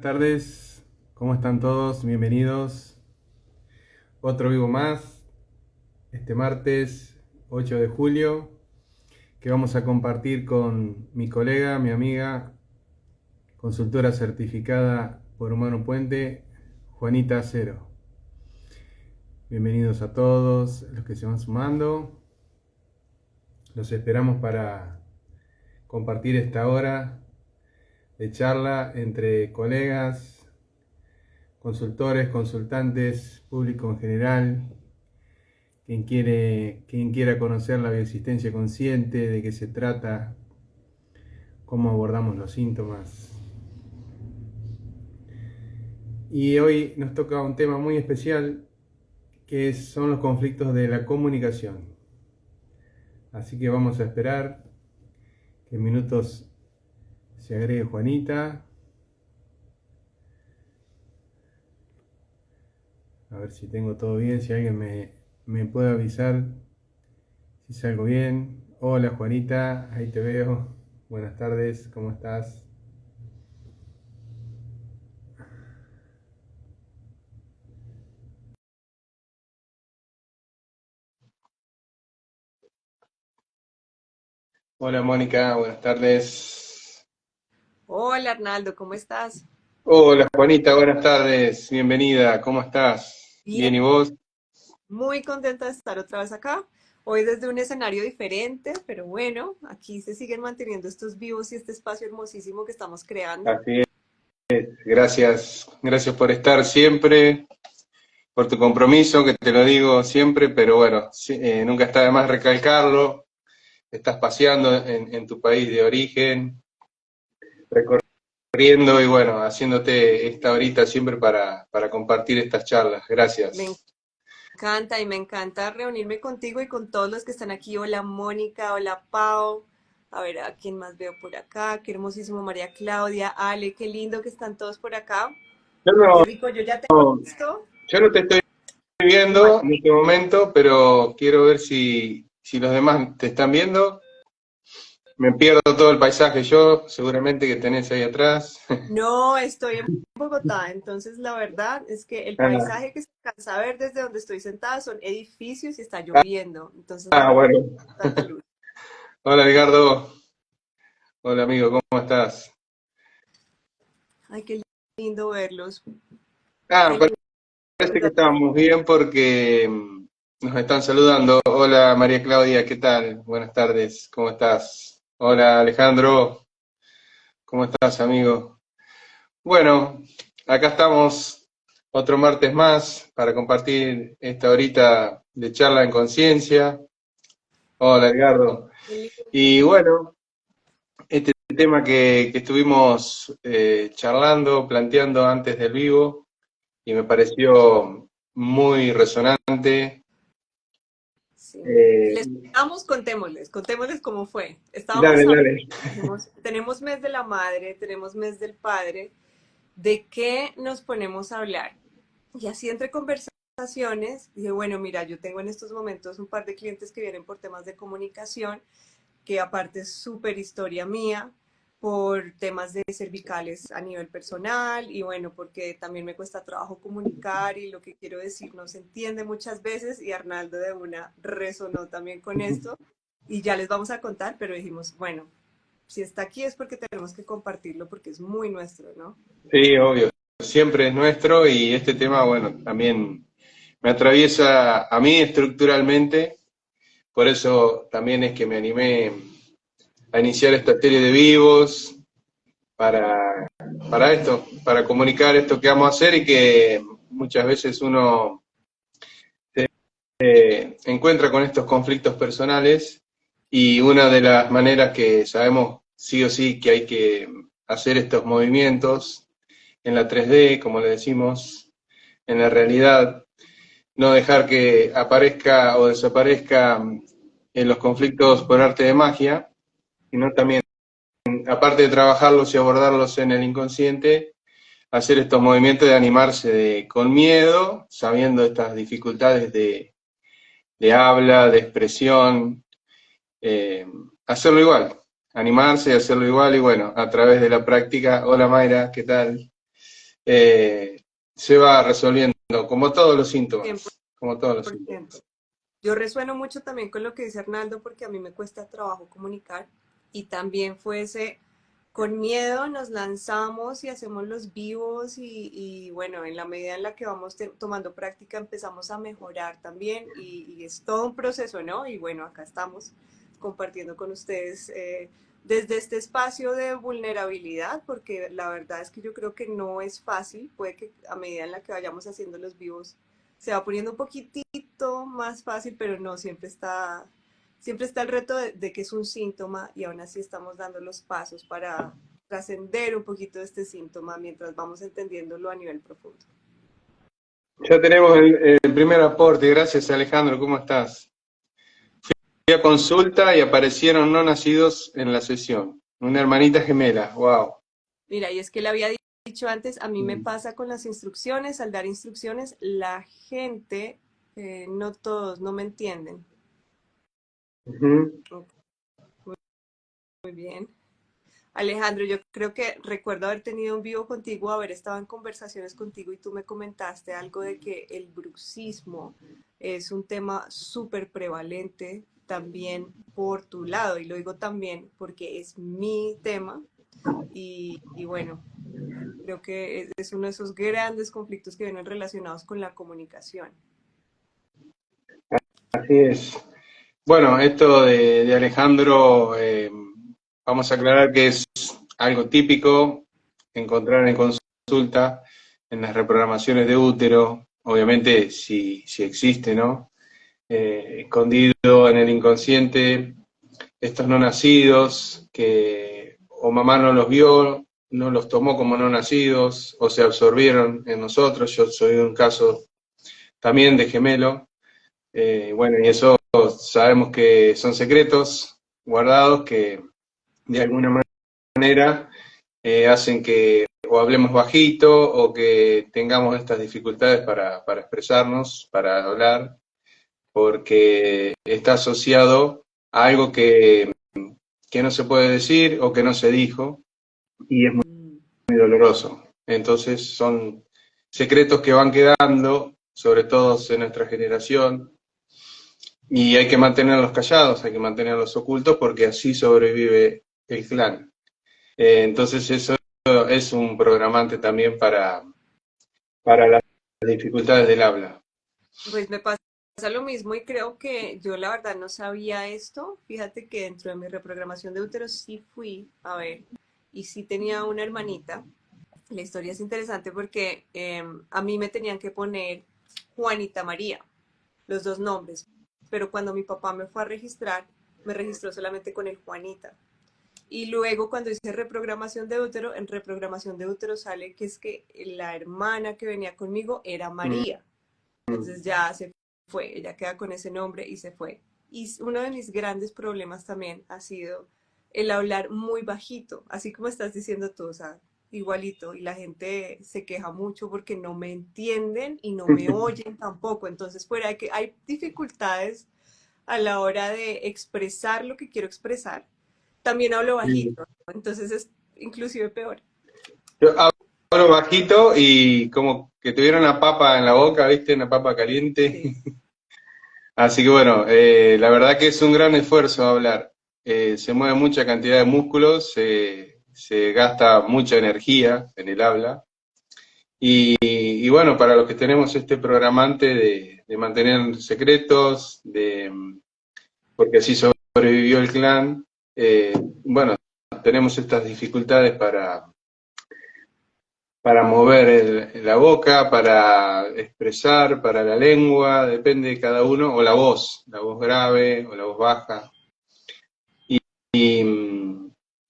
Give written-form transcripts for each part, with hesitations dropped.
Tardes, ¿cómo están todos? Bienvenidos. Otro vivo más, este martes 8 de julio, que vamos a compartir con mi colega, mi amiga, consultora certificada por Humano Puente, Juanita Acero. Bienvenidos a todos los que se van sumando. Los esperamos para compartir esta hora de charla entre colegas, consultores, consultantes, público en general. Quien quiera conocer la bioexistencia consciente, de qué se trata, cómo abordamos los síntomas. Y hoy nos toca un tema muy especial, que son los conflictos de la comunicación. Así que vamos a esperar que en minutos se agregue Juanita. A ver si tengo todo bien, si alguien me puede avisar si salgo bien. Hola Juanita, ahí te veo. Buenas tardes, ¿cómo estás? Hola Mónica, buenas tardes. Hola Arnaldo, ¿cómo estás? Hola Juanita, buenas tardes, bienvenida, ¿cómo estás? Bien, ¿Bien y vos? muy contenta de estar otra vez acá. Hoy desde un escenario diferente, pero bueno, aquí se siguen manteniendo estos vivos y este espacio hermosísimo que estamos creando. Así es, gracias por estar siempre, por tu compromiso, que te lo digo siempre, pero bueno, nunca está de más recalcarlo. Estás paseando en tu país de origen, recorriendo y bueno, haciéndote esta horita siempre para compartir estas charlas. Me Gracias. encanta y me encanta reunirme contigo y con todos los que están aquí. Hola Mónica, hola Pau. A ver, ¿a quién más veo por acá? Qué hermosísimo María Claudia, Ale, qué lindo que están todos por acá. Yo Qué no, rico, yo ya tengo listo. yo no te estoy viendo en este momento, pero quiero ver si los demás te están viendo. Me pierdo todo el paisaje yo, seguramente que tenés ahí atrás. No, estoy en Bogotá, entonces la verdad es que el Ah, paisaje que se alcanza a ver desde donde estoy sentada son edificios y está lloviendo, entonces no tengo bueno. tanta luz. Hola Edgardo, hola amigo, ¿cómo estás? Ay, qué lindo verlos. Ah, Qué lindo parece que verlos. estamos bien porque nos están saludando. Hola María Claudia, ¿qué tal? Buenas tardes, ¿cómo estás? Hola Alejandro, ¿cómo estás amigo? Bueno, acá estamos otro martes más para compartir esta horita de charla en conciencia. Hola Edgardo. Qué lindo. Y bueno, este tema que estuvimos charlando, planteando antes del vivo, y me pareció muy resonante. Sí. Eh, Les contamos, contémosles cómo fue. dale, Estábamos hablando, dale. dijimos, tenemos mes de la madre, tenemos mes del padre, ¿de qué nos ponemos a hablar? Y así entre conversaciones, dije, bueno, mira, yo tengo en estos momentos un par de clientes que vienen por temas de comunicación, que aparte es súper historia mía, por temas de cervicales a nivel personal y bueno, porque también me cuesta trabajo comunicar y lo que quiero decir no se entiende muchas veces y Arnaldo de una resonó también con esto y ya les vamos a contar, pero dijimos, bueno, si está aquí es porque tenemos que compartirlo porque es muy nuestro, ¿no? Sí, obvio. Siempre es nuestro y este tema, bueno, también me atraviesa a mí estructuralmente. Por eso también es que me animé a iniciar esta serie de vivos para, para esto, para comunicar esto que vamos a hacer y que muchas veces uno encuentra con estos conflictos personales y una de las maneras que sabemos sí o sí que hay que hacer estos movimientos en la 3D, como le decimos, en la realidad, no dejar que aparezca o desaparezca en los conflictos por arte de magia, sino también, aparte de trabajarlos y abordarlos en el inconsciente, hacer estos movimientos de animarse con miedo, sabiendo estas dificultades de habla, de expresión, eh, hacerlo igual, animarse y hacerlo igual y bueno, a través de la práctica. Hola Mayra, ¿qué tal? se va resolviendo, como todos los síntomas, como todos los 100%. síntomas. Yo resueno mucho también con lo que dice Arnaldo porque a mí me cuesta trabajo comunicar y también fue ese, con miedo nos lanzamos y hacemos los vivos y bueno, en la medida en la que vamos tomando práctica empezamos a mejorar también y es todo un proceso, ¿no? Y bueno, acá estamos compartiendo con ustedes desde este espacio de vulnerabilidad, porque la verdad es que yo creo que no es fácil, puede que a medida en la que vayamos haciendo los vivos se va poniendo un poquitito más fácil, pero no, siempre está el reto de que es un síntoma y aún así estamos dando los pasos para trascender un poquito de este síntoma mientras vamos entendiéndolo a nivel profundo. Ya tenemos el primer aporte, gracias Alejandro, ¿cómo estás? Fui a consulta y aparecieron no nacidos en la sesión, una hermanita gemela, wow. Mira, y es que le había dicho antes, a mí me pasa con las instrucciones, al dar instrucciones, la gente, no todos, no me entienden. Muy bien. Alejandro, yo creo que recuerdo haber tenido un vivo contigo, haber estado en conversaciones contigo y tú me comentaste algo de que el bruxismo es un tema súper prevalente también por tu lado y lo digo también porque es mi tema y bueno, creo que es uno de esos grandes conflictos que vienen relacionados con la comunicación. Así es. Bueno, esto de Alejandro, vamos a aclarar que es algo típico encontrar en consulta en las reprogramaciones de útero, obviamente si existe, ¿no? Escondido en el inconsciente, estos no nacidos que o mamá no los vio, no los tomó como no nacidos, o se absorbieron en nosotros. Yo soy un caso también de gemelo. Bueno, y eso sabemos que son secretos guardados que de alguna manera hacen que o hablemos bajito o que tengamos estas dificultades para expresarnos, para hablar, porque está asociado a algo que no se puede decir o que no se dijo y es muy doloroso. Entonces son secretos que van quedando, sobre todo en nuestra generación, y hay que mantenerlos callados, hay que mantenerlos ocultos porque así sobrevive el clan. Entonces eso es un programante también para las dificultades del habla. Pues me pasa lo mismo y creo que yo la verdad no sabía esto. Fíjate que dentro de mi reprogramación de útero sí fui a ver y sí tenía una hermanita. La historia es interesante porque a mí me tenían que poner Juanita María, los dos nombres, pero cuando mi papá me fue a registrar, me registró solamente con el Juanita. Y luego cuando hice reprogramación de útero, en reprogramación de útero sale que es que la hermana que venía conmigo era María. Entonces ya se fue, ella queda con ese nombre y se fue. Y uno de mis grandes problemas también ha sido el hablar muy bajito, así como estás diciendo tú, o sea, igualito. Y la gente se queja mucho porque no me entienden y no me oyen tampoco. Entonces, fuera de que hay dificultades a la hora de expresar lo que quiero expresar, también hablo bajito. Entonces es inclusive peor. Yo hablo bajito y como que tuviera una papa en la boca, ¿viste? Una papa caliente. Sí. Así que bueno, la verdad que es un gran esfuerzo hablar. Se mueve mucha cantidad de músculos, se gasta mucha energía en el habla. Y bueno, para los que tenemos este programante de mantener secretos, porque así sobrevivió el clan, bueno, tenemos estas dificultades para mover la boca, para expresar, para la lengua, depende de cada uno, o la voz grave o la voz baja. Y,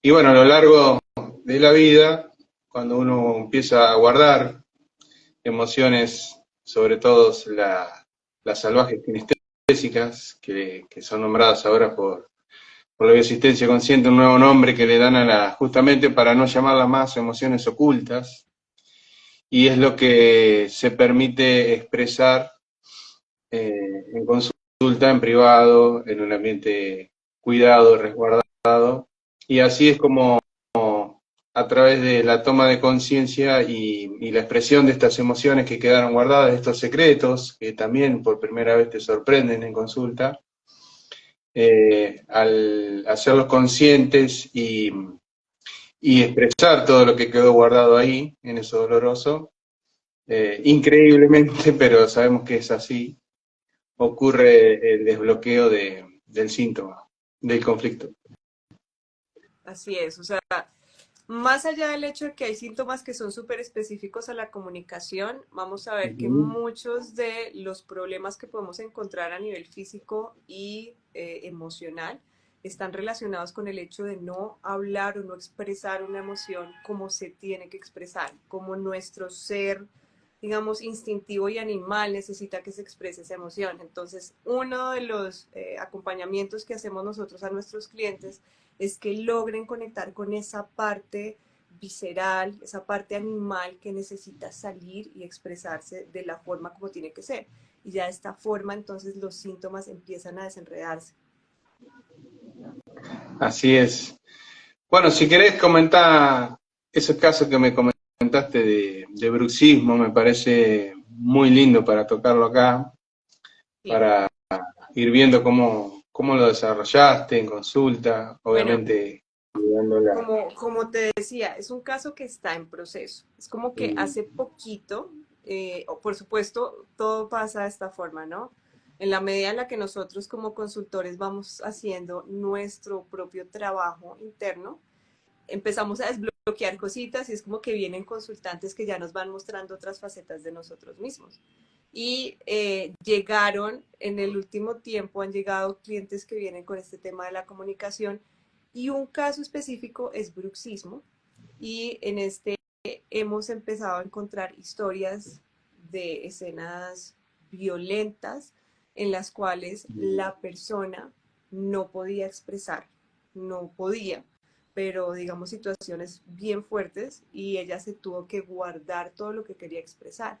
y bueno, a lo largo de la vida, cuando uno empieza a guardar emociones, sobre todo las salvajes kinestésicas, que son nombradas ahora por la bioasistencia consciente, un nuevo nombre que le dan justamente para no llamarlas más emociones ocultas, y es lo que se permite expresar en consulta, en privado, en un ambiente cuidado, resguardado, y así es como a través de la toma de conciencia y la expresión de estas emociones que quedaron guardadas, estos secretos, que también por primera vez te sorprenden en consulta, al hacerlos conscientes y expresar todo lo que quedó guardado ahí, en eso doloroso, increíblemente, pero sabemos que es así, ocurre el desbloqueo del síntoma, del conflicto. Así es, o sea, más allá del hecho de que hay síntomas que son súper específicos a la comunicación, vamos a ver que muchos de los problemas que podemos encontrar a nivel físico y emocional están relacionados con el hecho de no hablar o no expresar una emoción como se tiene que expresar, como nuestro ser, digamos, instintivo y animal necesita que se exprese esa emoción. Entonces, uno de los acompañamientos que hacemos nosotros a nuestros clientes es que logren conectar con esa parte visceral, esa parte animal que necesita salir y expresarse de la forma como tiene que ser. Y ya de esta forma, entonces, los síntomas empiezan a desenredarse. Así es. Bueno, si querés comentar esos casos que me comentaste de bruxismo, me parece muy lindo para tocarlo acá, Sí. para ir viendo cómo lo desarrollaste en consulta, Bueno, obviamente. como te decía, es un caso que está en proceso. Es como que hace poquito, por supuesto, todo pasa de esta forma, ¿no? En la medida en la que nosotros como consultores vamos haciendo nuestro propio trabajo interno, empezamos a desbloquear cositas y es como que vienen consultantes que ya nos van mostrando otras facetas de nosotros mismos. Y llegaron, en el último tiempo han llegado clientes que vienen con este tema de la comunicación y un caso específico es bruxismo y en este hemos empezado a encontrar historias de escenas violentas en las cuales la persona no podía expresar, no podía, pero digamos situaciones bien fuertes y ella se tuvo que guardar todo lo que quería expresar.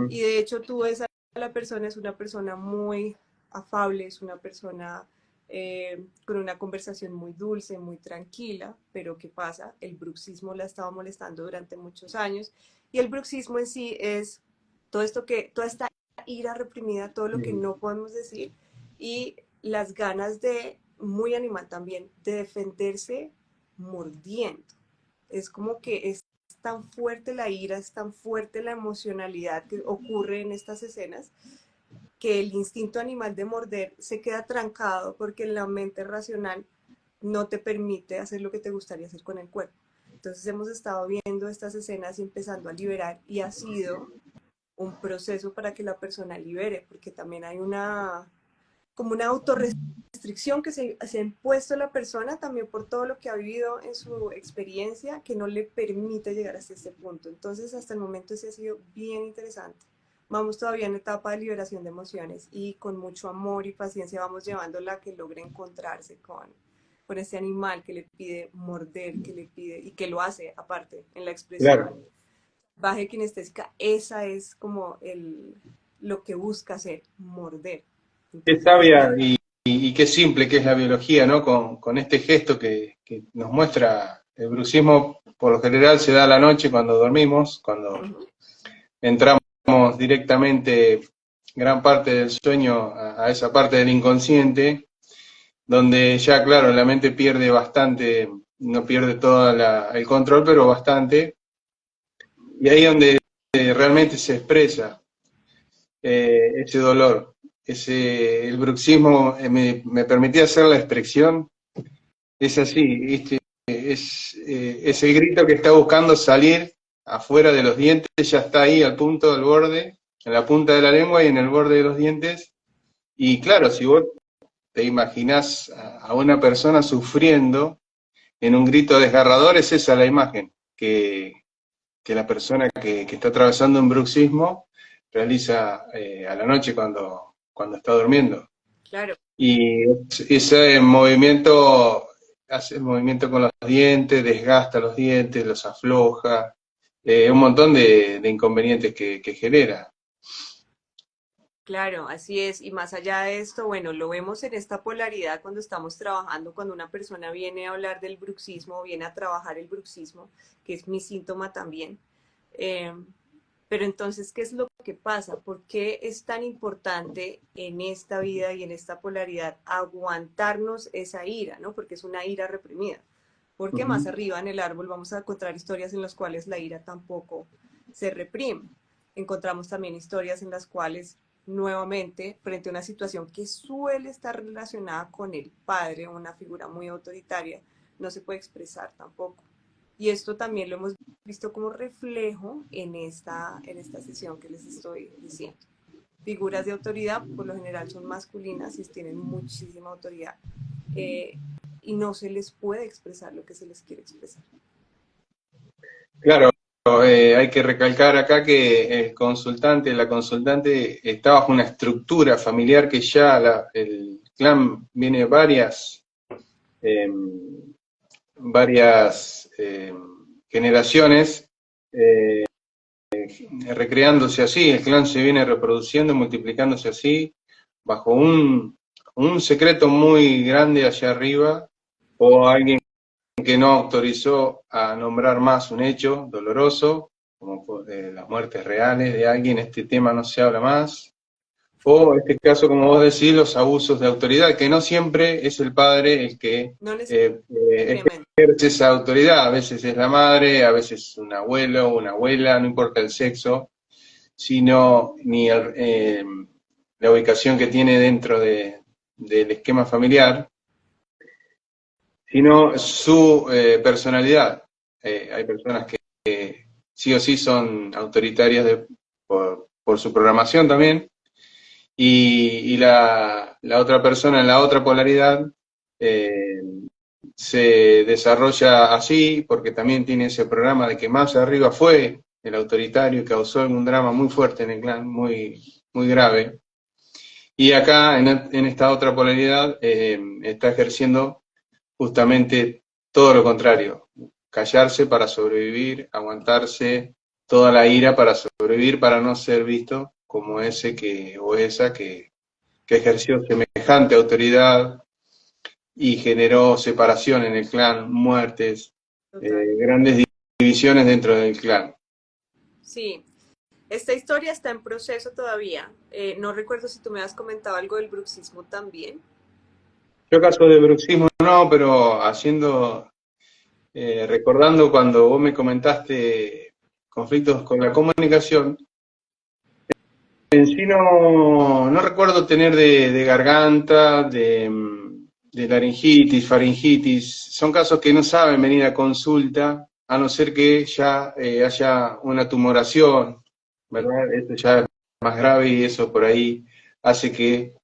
Y de hecho tú ves a la persona, es una persona muy afable, es una persona con una conversación muy dulce, muy tranquila, pero ¿qué pasa? El bruxismo la estaba molestando durante muchos años y el bruxismo en sí es todo esto que, toda esta ira reprimida, todo lo que no podemos decir y las ganas de, muy animal también, de defenderse mordiendo. Es como que es tan fuerte la ira, es tan fuerte la emocionalidad que ocurre en estas escenas, que el instinto animal de morder se queda trancado porque la mente racional no te permite hacer lo que te gustaría hacer con el cuerpo. Entonces hemos estado viendo estas escenas y empezando a liberar y ha sido un proceso para que la persona libere, porque también hay como una autorrestricción que se ha impuesto a la persona también por todo lo que ha vivido en su experiencia que no le permite llegar hasta este punto. Entonces, hasta el momento sí ha sido bien interesante. Vamos todavía en etapa de liberación de emociones y con mucho amor y paciencia vamos llevándola a que logre encontrarse con ese animal que le pide morder, que le pide y que lo hace aparte en la expresión. Claro. Baje kinestésica, esa es como lo que busca hacer, morder. Qué Entonces es sabia bien. y qué simple que es la biología, ¿no? Con este gesto que nos muestra el bruxismo, por lo general se da a la noche cuando dormimos, cuando entramos directamente gran parte del sueño a esa parte del inconsciente, donde ya, claro, la mente pierde bastante, no pierde todo el control, pero bastante, y ahí es donde realmente se expresa ese dolor. El bruxismo me permitía hacer la expresión, es así, ¿viste? Es el grito que está buscando salir afuera de los dientes, ya está ahí al punto del borde, en la punta de la lengua y en el borde de los dientes. Y claro, si vos te imaginás a una persona sufriendo en un grito desgarrador, es esa la imagen que la persona que está atravesando un bruxismo realiza a la noche cuando está durmiendo. Claro. Y ese movimiento hace el movimiento con los dientes, desgasta los dientes, los afloja, un montón de inconvenientes que genera. Claro, así es. Y más allá de esto, bueno, lo vemos en esta polaridad cuando estamos trabajando, cuando una persona viene a hablar del bruxismo, viene a trabajar el bruxismo, que es mi síntoma también. Eh, pero entonces, ¿qué es lo que pasa? ¿Por qué es tan importante en esta vida y en esta polaridad aguantarnos esa ira, ¿no? Porque es una ira reprimida. Porque más Ujú. arriba en el árbol vamos a encontrar historias en las cuales la ira tampoco se reprime. Encontramos también historias en las cuales nuevamente, frente a una situación que suele estar relacionada con el padre, una figura muy autoritaria, no se puede expresar tampoco. Y esto también lo hemos visto como reflejo en esta sesión que les estoy diciendo. Figuras de autoridad, por lo general, son masculinas y tienen muchísima autoridad. eh, y no se les puede expresar lo que se les quiere expresar. Claro, hay que recalcar acá que el consultante, la consultante está bajo una estructura familiar que ya el clan viene eh, varias generaciones recreándose así, el clan se viene reproduciendo, multiplicándose así, bajo un secreto muy grande allá arriba, o alguien que no autorizó a nombrar más un hecho doloroso, como las muertes reales de alguien, este tema no se habla más, o en este caso, como vos decís, los abusos de autoridad, que no siempre es el padre el que No necesariamente. ejerce esa autoridad, a veces es la madre, a veces un abuelo o una abuela, no importa el sexo, sino ni la ubicación que tiene dentro del esquema familiar, sino su personalidad. Hay personas que sí o sí son autoritarias por su programación también, y la otra persona en la otra polaridad eh, se desarrolla así porque también tiene ese programa de que más arriba fue el autoritario y causó algún drama muy fuerte en el clan, muy grave. Y acá, en esta otra polaridad, está ejerciendo justamente todo lo contrario, callarse para sobrevivir, aguantarse toda la ira para sobrevivir, para no ser visto como ese que, o esa que ejerció semejante autoridad y generó separación en el clan, muertes, Total. grandes divisiones dentro del clan. Sí, esta historia está en proceso todavía. No recuerdo si tú me has comentado algo del bruxismo también. Yo caso de bruxismo no, pero recordando cuando vos me comentaste conflictos con la comunicación, en sí no recuerdo tener de garganta, de laringitis, faringitis. Son casos que no saben venir a consulta, a no ser que ya haya una tumoración, ¿verdad? Esto ya es más grave y eso por ahí hace que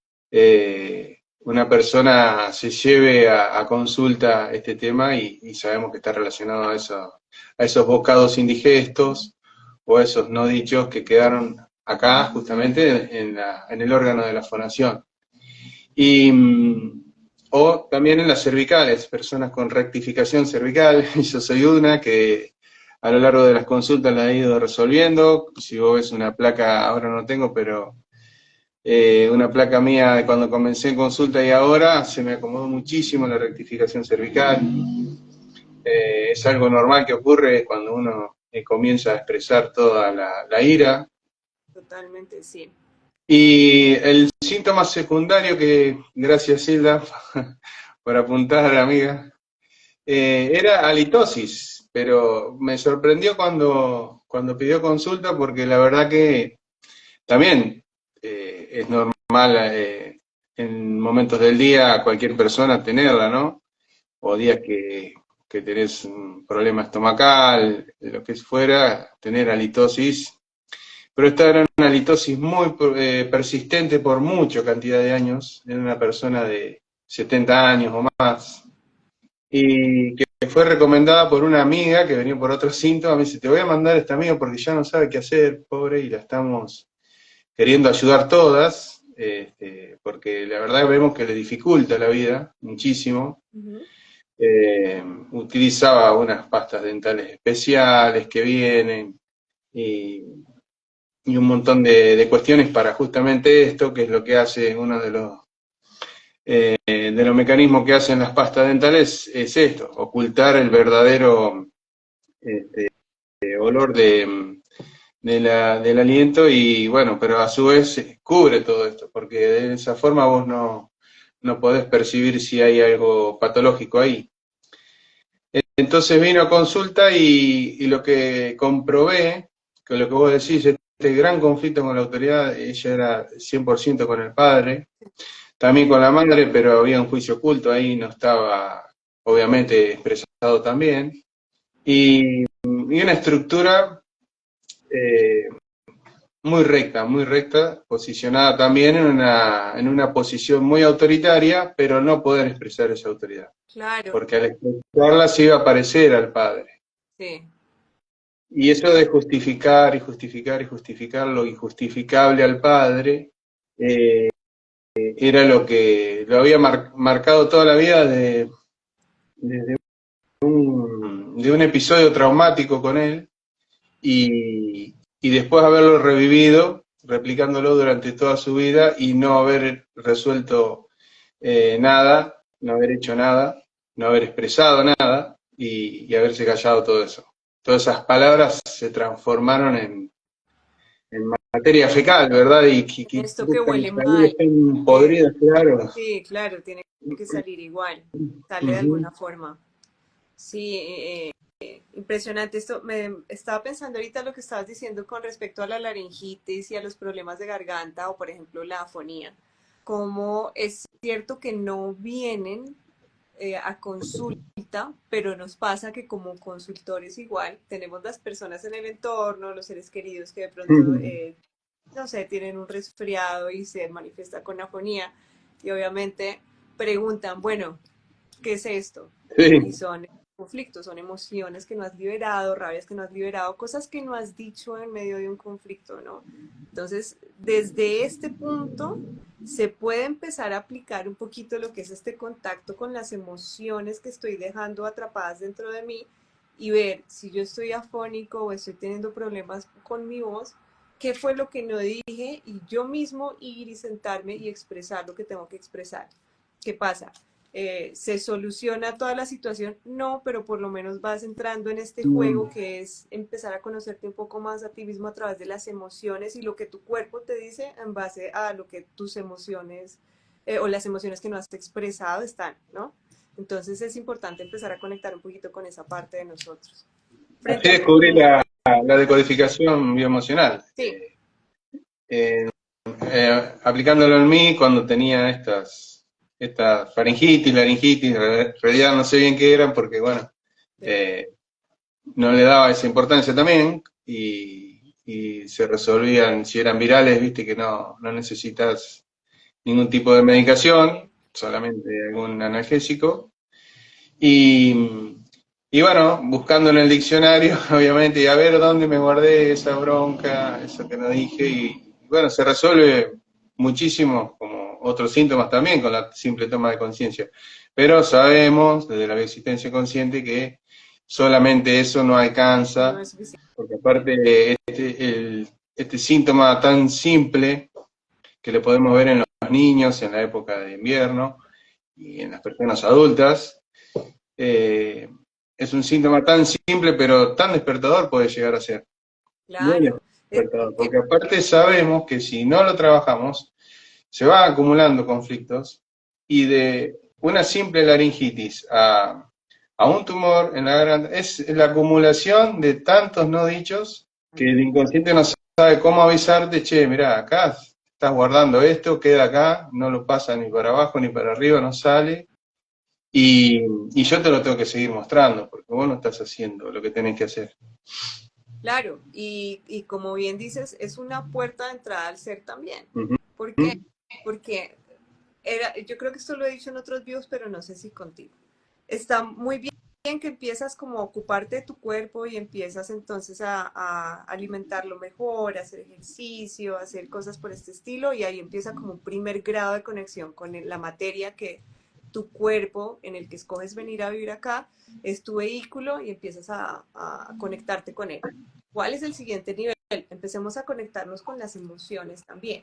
una persona se lleve a consulta este tema y sabemos que está relacionado a esos bocados indigestos o esos no dichos que quedaron acá justamente en el órgano de la fonación. Y, o también en las cervicales, personas con rectificación cervical, yo soy una que a lo largo de las consultas la he ido resolviendo. Si vos ves una placa, ahora no tengo, pero una placa mía de cuando comencé en consulta y ahora se me acomodó muchísimo la rectificación cervical. Es algo normal que ocurre cuando uno comienza a expresar toda la ira. Totalmente, sí. Y el síntoma secundario que, gracias Hilda por apuntar, amiga, era halitosis, pero me sorprendió cuando pidió consulta porque la verdad que también es normal en momentos del día cualquier persona tenerla, ¿no? O días que tenés un problema estomacal, lo que fuera, tener halitosis, pero esta era una halitosis muy persistente por mucha cantidad de años, en una persona de 70 años o más, y que fue recomendada por una amiga que venía por otros síntomas. Me dice, te voy a mandar a esta amiga porque ya no sabe qué hacer, pobre, y la estamos queriendo ayudar todas, porque la verdad vemos que le dificulta la vida muchísimo. Ujú. Utilizaba unas pastas dentales especiales que vienen, y y un montón de cuestiones para justamente esto, que es lo que hace uno de los mecanismos que hacen las pastas dentales, es esto, ocultar el verdadero este, olor del aliento y bueno, pero a su vez cubre todo esto, porque de esa forma vos no podés percibir si hay algo patológico ahí. Entonces vino a consulta y lo que comprobé, que lo que vos decís, este gran conflicto con la autoridad, ella era 100% con el padre, también con la madre, pero había un juicio oculto ahí, no estaba obviamente expresado también, y una estructura eh, muy recta, posicionada también en una posición muy autoritaria, pero no poder expresar esa autoridad, Claro, porque al expresarla se iba a parecer al padre. sí. Y eso de justificar y justificar y justificar lo injustificable al padre, era lo que lo había marcado toda la vida desde de un episodio traumático con él y después haberlo revivido, replicándolo durante toda su vida y no haber resuelto nada, no haber hecho nada, no haber expresado nada y haberse callado todo eso. Todas esas palabras se transformaron en materia fecal, ¿verdad? Y Esto que huele ahí mal, están que podridas, claro. sí, claro, tiene que salir igual, sale de Ujú. alguna forma. Sí, impresionante. Esto me estaba pensando ahorita lo que estabas diciendo con respecto a la laringitis y a los problemas de garganta o, por ejemplo, la afonía. Como es cierto que no vienen a consulta, pero nos pasa que como consultores igual tenemos las personas en el entorno, los seres queridos que de pronto, no sé, tienen un resfriado y se manifiesta con afonía y obviamente preguntan, bueno, ¿qué es esto? Y Sí. son conflictos, son emociones que no has liberado, rabias que no has liberado, cosas que no has dicho en medio de un conflicto, ¿no? Entonces, desde este punto se puede empezar a aplicar un poquito lo que es este contacto con las emociones que estoy dejando atrapadas dentro de mí y ver si yo estoy afónico o estoy teniendo problemas con mi voz, qué fue lo que no dije y yo mismo ir y sentarme y expresar lo que tengo que expresar. ¿Qué pasa? ¿Se soluciona toda la situación? No, pero por lo menos vas entrando en este juego que es empezar a conocerte un poco más a ti mismo a través de las emociones y lo que tu cuerpo te dice en base a lo que tus emociones o las emociones que no has expresado están, ¿no? Entonces es importante empezar a conectar un poquito con esa parte de nosotros. Así Frente al descubrí conflicto, la decodificación bioemocional. sí, Eh, Aplicándolo en mí cuando tenía estas faringitis, laringitis, en realidad no sé bien qué eran porque, bueno, sí, eh, no le daba esa importancia también y se resolvían, si eran virales, viste que no necesitas ningún tipo de medicación, solamente algún analgésico. Y, y bueno, buscando en el diccionario, obviamente, y a ver dónde me guardé esa bronca, eso que no dije, y bueno, se resuelve muchísimo, como otros síntomas también, con la simple toma de conciencia. Pero sabemos, desde la existencia consciente, que solamente eso no no alcanza, es suficiente. porque aparte este síntoma tan simple que le podemos ver en los niños en la época de invierno y en las personas adultas, eh, es un síntoma tan simple pero tan despertador puede llegar a ser. Muy Claro. despertador, porque aparte sabemos que si no lo trabajamos, se van acumulando conflictos y de una simple laringitis a un tumor en la garganta es la acumulación de tantos no dichos que el inconsciente no sabe cómo avisarte, che, mirá, acá estás guardando esto, queda acá, no lo pasa ni para abajo ni para arriba, no sale, y yo te lo tengo que seguir mostrando, porque vos no estás haciendo lo que tenés que hacer. Claro, y como bien dices, es una puerta de entrada al ser también. Ujú. ¿Por qué? Porque yo creo que esto lo he dicho en otros videos, pero no sé si contigo. Está muy bien que empiezas como a ocuparte de tu cuerpo y empiezas entonces a alimentarlo mejor, a hacer ejercicio, a hacer cosas por este estilo y ahí empieza como un primer grado de conexión con la materia que tu cuerpo en el que escoges venir a vivir acá es tu vehículo y empiezas a conectarte con él. ¿Cuál es el siguiente nivel? empecemos a conectarnos con las emociones también.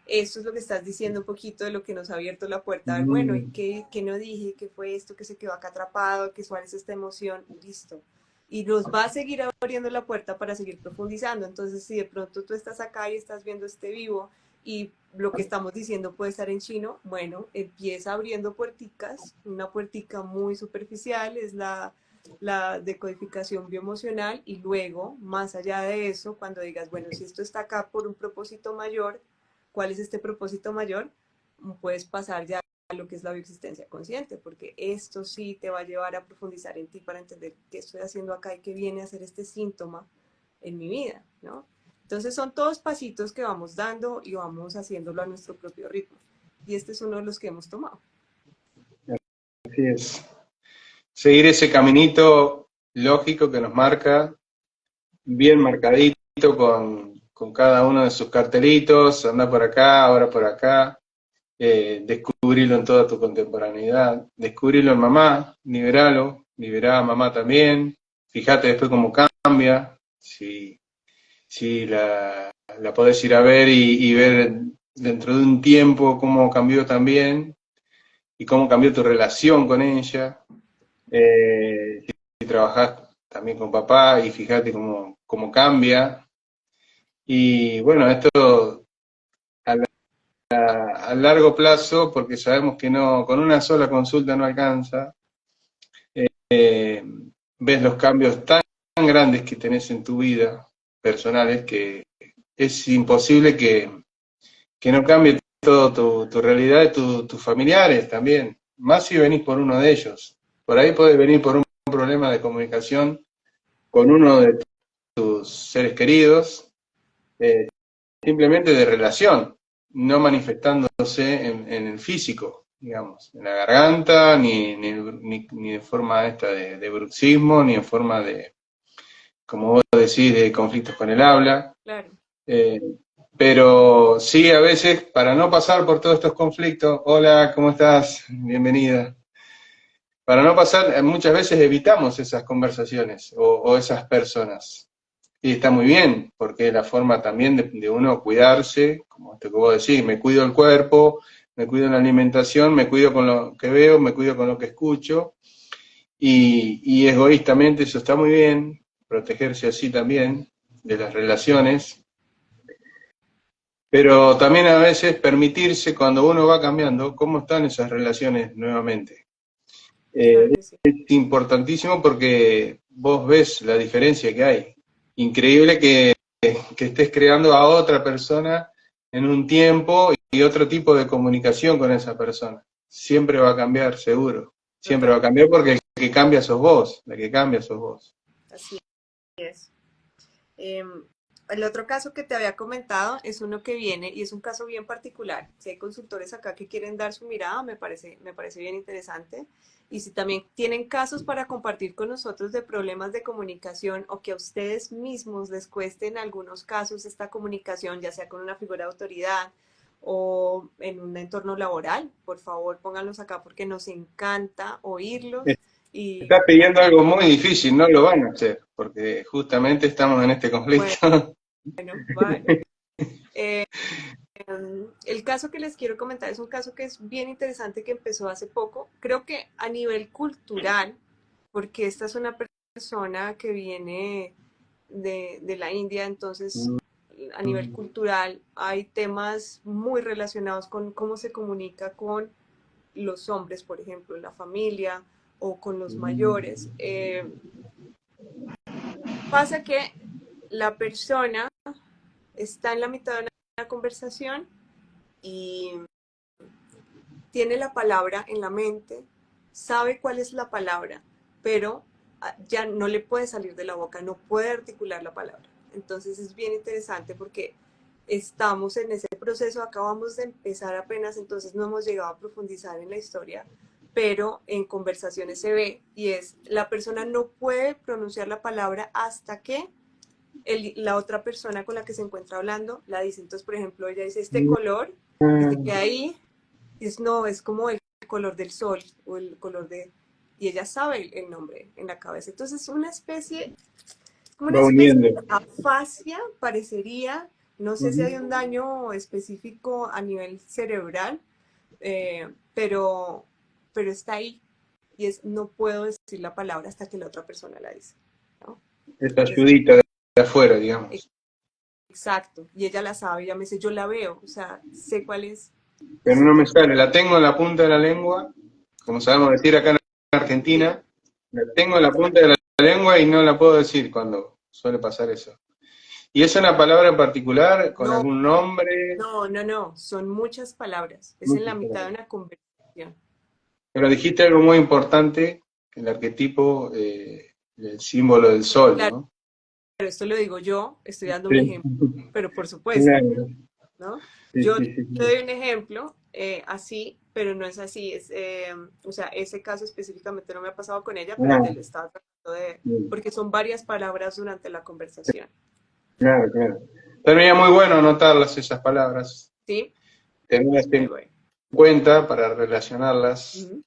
Eso es lo que estás diciendo un poquito de lo que nos ha abierto la puerta. Bueno, ¿y Mm, qué no dije? ¿Qué fue esto que se quedó acá atrapado? ¿Cuál es esta emoción? Listo. Y nos va a seguir abriendo la puerta para seguir profundizando. Entonces, si de pronto tú estás acá y estás viendo este vivo y lo que estamos diciendo puede estar en chino, bueno, empieza abriendo puerticas. Una puertica muy superficial es la decodificación bioemocional, y luego, más allá de eso, cuando digas, bueno, si esto está acá por un propósito mayor, ¿cuál es este propósito mayor? Puedes pasar ya a lo que es la bioexistencia consciente, porque esto sí te va a llevar a profundizar en ti para entender qué estoy haciendo acá y qué viene a ser este síntoma en mi vida, ¿no? Entonces son todos pasitos que vamos dando y vamos haciéndolo a nuestro propio ritmo. Y este es uno de los que hemos tomado. así es. Seguir ese caminito lógico que nos marca, bien marcadito con cada uno de sus cartelitos, anda por acá, ahora por acá, descubrirlo en toda tu contemporaneidad, descubrirlo en mamá, liberá a mamá también, fíjate después cómo cambia, si la podés ir a ver y ver dentro de un tiempo cómo cambió también y cómo cambió tu relación con ella. Si trabajás también con papá y fíjate cómo cambia. Y bueno, esto a largo plazo, porque sabemos que no, con una sola consulta no alcanza, eh, ves los cambios tan grandes que tenés en tu vida personales que es imposible que no cambie todo tu realidad y tus familiares también, más si venís por uno de ellos. Por ahí podés venir por un problema de comunicación con uno de tus seres queridos, eh, simplemente de relación, no manifestándose en el físico, digamos, en la garganta, ni de forma esta de bruxismo, ni en forma de, como vos decís, de conflictos con el habla. Claro. Eh, pero sí, a veces, para no pasar por todos estos conflictos, hola, ¿cómo estás? Bienvenida. Para no pasar, muchas veces evitamos esas conversaciones o esas personas. Y está muy bien, porque es la forma también de uno cuidarse, como esto que vos decís, me cuido el cuerpo, me cuido en la alimentación, me cuido con lo que veo, me cuido con lo que escucho, y egoístamente eso está muy bien, protegerse así también de las relaciones, pero también a veces permitirse cuando uno va cambiando, cómo están esas relaciones nuevamente. Claro que sí. Es importantísimo porque vos ves la diferencia que hay. Increíble que estés creando a otra persona en un tiempo y otro tipo de comunicación con esa persona. Siempre va a cambiar, seguro. Siempre va a Total. cambiar porque el que cambia sos vos, la que cambia sos vos. Así es. Eh, el otro caso que te había comentado es uno que viene y es un caso bien particular. Si hay consultores acá que quieren dar su mirada, me parece bien interesante. Y si también tienen casos para compartir con nosotros de problemas de comunicación o que a ustedes mismos les cueste en algunos casos esta comunicación, ya sea con una figura de autoridad o en un entorno laboral, por favor pónganlos acá porque nos encanta oírlos y Estás pidiendo algo muy difícil, no lo van a hacer, porque justamente estamos en este bueno, conflicto. vale. Eh, el caso que les quiero comentar es un caso que es bien interesante que empezó hace poco. Creo que a nivel cultural, porque esta es una persona que viene de la India, entonces a nivel cultural hay temas muy relacionados con cómo se comunica con los hombres, por ejemplo, en la familia o con los mayores. Pasa que la persona está en la mitad de una conversación y tiene la palabra en la mente, sabe cuál es la palabra, pero ya no le puede salir de la boca, no puede articular la palabra. Entonces es bien interesante porque estamos en ese proceso, acabamos de empezar apenas, entonces no hemos llegado a profundizar en la historia, pero en conversaciones se ve y es la persona no puede pronunciar la palabra hasta que la otra persona con la que se encuentra hablando la dice. Entonces, por ejemplo, ella dice este color y se queda ahí es no, es como el color del sol o el color de... Y ella sabe el nombre en la cabeza. Entonces, una especie como una Va especie uniendo. de afasia, parecería, no sé si hay Ujú. un daño específico a nivel cerebral, eh, pero, pero está ahí y es no puedo decir la palabra hasta que la otra persona la dice, ¿no? Esa Es, ayudita de afuera, digamos. exacto, y ella la sabe, ella me dice, yo la veo, o sea, sé cuál es, Pero sé no me qué, sale, la tengo en la punta de la lengua, como sabemos decir acá en diga, Argentina, la tengo en la punta de la lengua y no la puedo decir cuando suele pasar eso. ¿Y es una palabra en particular, con no, algún nombre? no, son muchas palabras, es en la Muchas mitad de palabras. una conversación. Pero dijiste algo muy importante, el arquetipo, el símbolo del sol, Claro, ¿no? esto lo digo yo, estoy dando un Sí. ejemplo, pero por supuesto, Claro. ¿no? Sí, Yo sí, sí, te sí. doy un ejemplo así, pero no es así. O sea, ese caso específicamente no me ha pasado con ella, pero Ah, te lo estaba tratando de, bien. porque son varias palabras durante la conversación, Claro, claro. Sería muy bueno anotarlas esas palabras, ¿sí? tenerlas Ahí en voy. cuenta para relacionarlas. Ujú.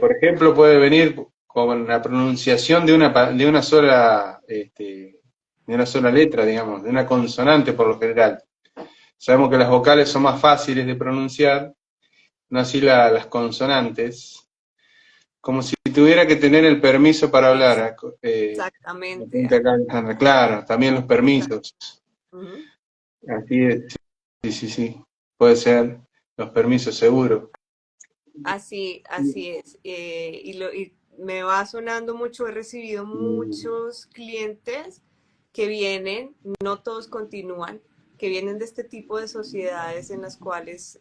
Por ejemplo, puede venir con la pronunciación de una sola, de una sola letra, digamos, de una consonante por lo general. Sabemos que las vocales son más fáciles de pronunciar, no así las consonantes, como si tuviera que tener el permiso para hablar. Me Exactamente. apunta acá Alejandra, claro, también los Exact- permisos. Ujú. Así es, sí, sí, sí, puede ser los permisos seguro. Así es. Y me va sonando mucho, he recibido Mm, muchos clientes que vienen, no todos continúan, que vienen de este tipo de sociedades en las cuales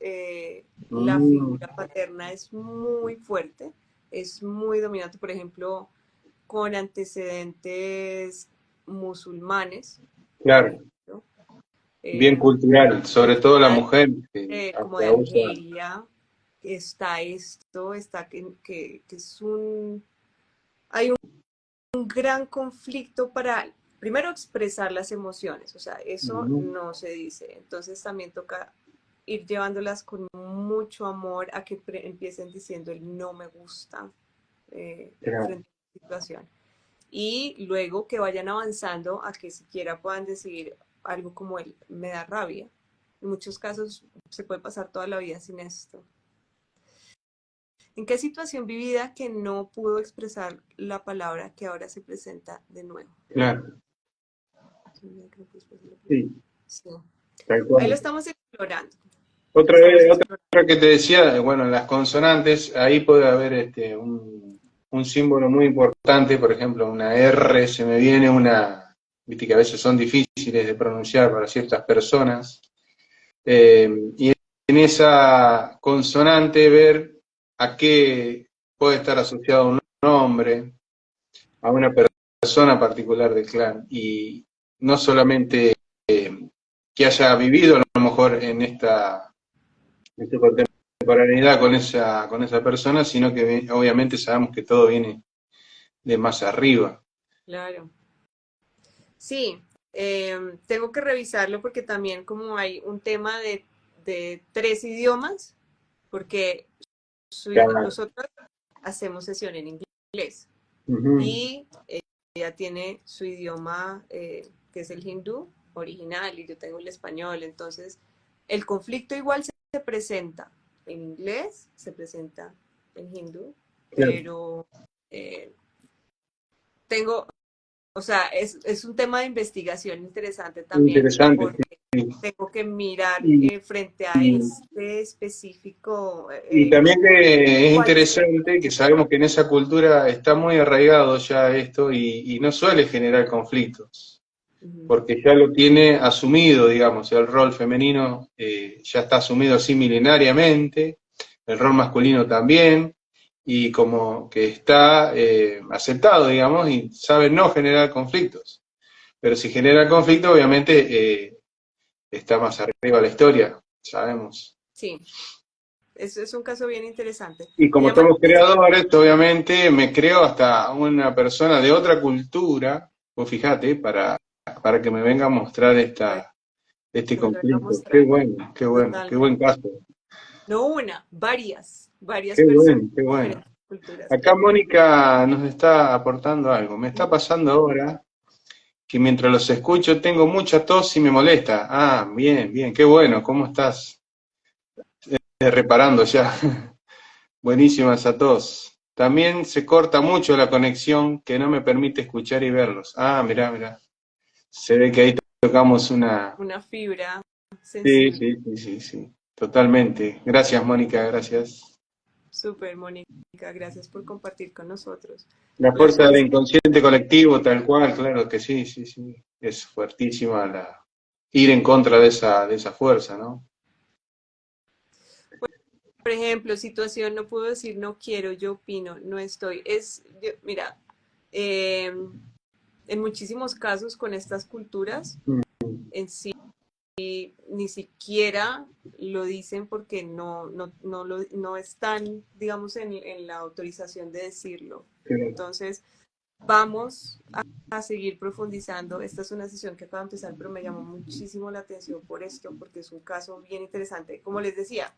la mm, figura paterna es muy fuerte, es muy dominante, por ejemplo, con antecedentes musulmanes, por claro, ejemplo, bien eh, cultural, sobre todo la cultural, mujer que como hasta de usa. Argelia, está esto, está que es hay un gran conflicto para, primero, expresar las emociones, o sea, eso Ujú, no se dice, entonces también toca ir llevándolas con mucho amor a que empiecen diciendo el no me gusta claro, frente a la situación. Y luego que vayan avanzando a que siquiera puedan decir algo como el me da rabia. En muchos casos se puede pasar toda la vida sin esto. ¿En qué situación vivida que no pudo expresar la palabra que ahora se presenta de nuevo? claro, sí, Sí. tal Ahí lo cual. estamos explorando. Lo Otra estamos vez, explorando. otra que te decía, bueno, las consonantes, ahí puede haber un símbolo muy importante, por ejemplo, una R, se me viene viste que a veces son difíciles de pronunciar para ciertas personas, y en esa consonante ver a qué puede estar asociado un nombre, a una persona particular del clan, y no solamente que haya vivido a lo mejor en esta contemporaneidad con esa persona, sino que obviamente sabemos que todo viene de más arriba. Claro. Sí, tengo que revisarlo porque también como hay un tema de tres idiomas, porque Claro. nosotros hacemos sesión en inglés Ujú. y ella tiene su idioma que es el hindú original y yo tengo el español, entonces el conflicto igual se presenta en inglés, se presenta en hindú, Claro. pero eh, tengo, o sea, es un tema de investigación interesante también Interesante, porque sí. tengo que mirar Y, frente a y- este específico y también que es cuál sería. interesante que sabemos que en esa cultura está muy arraigado ya esto y no suele generar conflictos, Ujú. porque ya lo tiene asumido, digamos, el rol femenino ya está asumido así milenariamente, el rol masculino también, y como que está aceptado, digamos, y sabe no generar conflictos. Pero si genera conflicto, obviamente está más arriba la historia, sabemos. Sí, eso es un caso bien interesante. Y Me como llama la somos atención. creadores, obviamente me creo hasta una persona de otra cultura, pues fíjate, para que me venga a mostrar este Que me lo venga a conflicto. mostrar. Qué bueno, qué buen Totalmente. caso. No una, varias Qué personas bueno, qué de bueno. diferentes culturas, Acá claro. Mónica nos está aportando algo. Me está pasando ahora que mientras los escucho tengo mucha tos y me molesta. Ah, bien, bien, qué bueno, ¿cómo estás? Reparando ya. Buenísima esa tos. También se corta mucho la conexión que no me permite escuchar y verlos. Ah, mirá, mirá. Se ve que ahí tocamos una... Una fibra Sí, sensible. sí, sí, sí, sí. Totalmente. Gracias, Mónica, gracias. Súper, Mónica, gracias por compartir con nosotros. La La fuerza del fuerza. inconsciente colectivo, tal cual, claro que sí, sí, sí. Es fuertísima ir en contra de esa fuerza, ¿no? Por ejemplo, situación, no puedo decir no quiero, yo opino, no estoy. Mira, eh, en muchísimos casos con estas culturas, Mm, en sí ni siquiera lo dicen porque no están, digamos, en la autorización de decirlo. claro. Entonces, vamos a seguir profundizando. Esta es una sesión que acaba de empezar, pero me llamó muchísimo la atención por esto, porque es un caso bien interesante. Como les decía,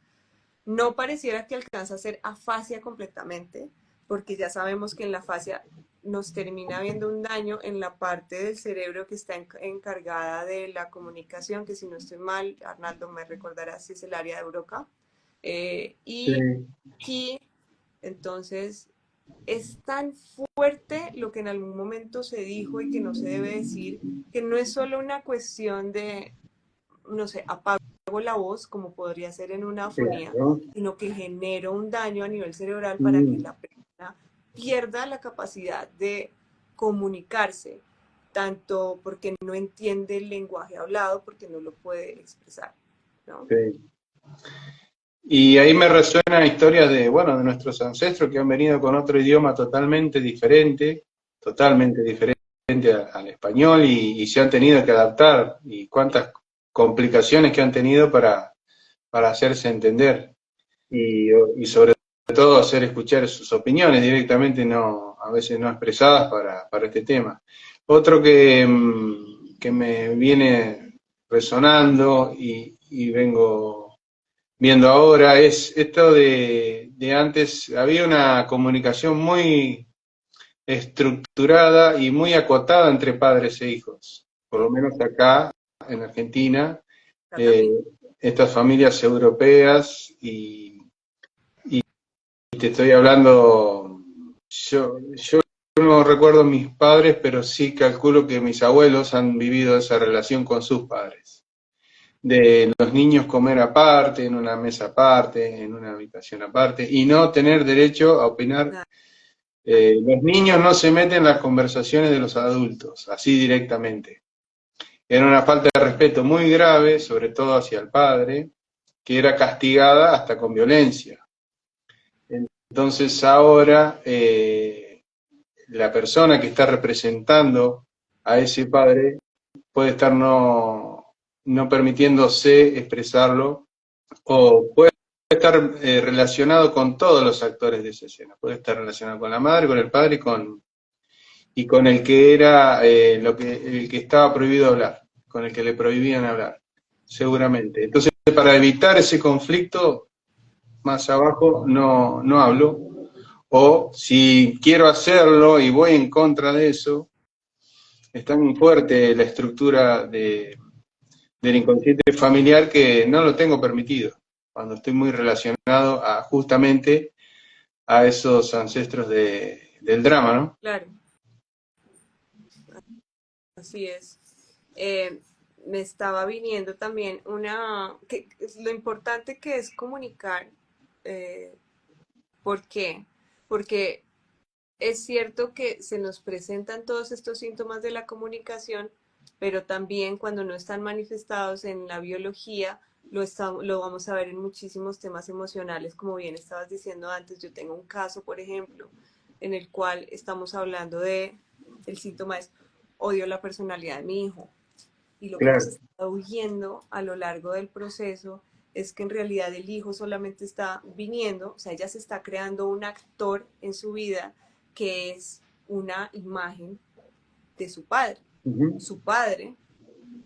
no pareciera que alcanza a ser afasia completamente, porque ya sabemos que en la fascia nos termina habiendo un daño en la parte del cerebro que está encargada de la comunicación, que si no estoy mal, Arnaldo me recordará si es el área de Broca. Sí, Y aquí, entonces, es tan fuerte lo que en algún momento se dijo y que no se debe decir, que no es solo una cuestión de, no sé, apago la voz, como podría ser en una afonía, claro. sino que genera un daño a nivel cerebral para que Mm, la persona pierda la capacidad de comunicarse, tanto porque no entiende el lenguaje hablado, porque no lo puede expresar, ¿no? sí. Y ahí me resuena historias de, bueno, de nuestros ancestros que han venido con otro idioma totalmente diferente al español y se han tenido que adaptar y cuántas complicaciones que han tenido para hacerse entender y sobre todo hacer escuchar sus opiniones directamente, no, a veces no expresadas para este tema. Otro que me viene resonando y vengo viendo ahora es esto de antes, había una comunicación muy estructurada y muy acotada entre padres e hijos, por lo menos acá en Argentina, Acá eh, también. estas familias europeas y te estoy hablando, yo no recuerdo mis padres, pero sí calculo que mis abuelos han vivido esa relación con sus padres de los niños comer aparte, en una mesa aparte, en una habitación aparte, y no tener derecho a opinar. Nada. Los niños no se meten en las conversaciones de los adultos, así directamente. Era una falta de respeto muy grave, sobre todo hacia el padre, que era castigada hasta con violencia. Entonces ahora la persona que está representando a ese padre puede estar no permitiéndose expresarlo o puede estar relacionado con todos los actores de esa escena. Puede estar relacionado con la madre, con el padre y con el que era el que estaba prohibido hablar, con el que le prohibían hablar, seguramente. Entonces, para evitar ese conflicto, más abajo no hablo. O si quiero hacerlo y voy en contra de eso, es tan fuerte la estructura del inconsciente familiar que no lo tengo permitido cuando estoy muy relacionado justamente a esos ancestros del drama, ¿no? Claro, así es. Eh, Me estaba viniendo también lo importante que es comunicar. eh, ¿Por qué? Porque es cierto que se nos presentan todos estos síntomas de la comunicación, pero también cuando no están manifestados en la biología, lo vamos a ver en muchísimos temas emocionales, como bien estabas diciendo antes. Yo tengo un caso, por ejemplo, en el cual estamos hablando el síntoma es odio la personalidad de mi hijo. Y lo que hemos Claro. estado viendo a lo largo del proceso es que en realidad el hijo solamente está viniendo, o sea, ella se está creando un actor en su vida que es una imagen de su padre. Ujú. Su padre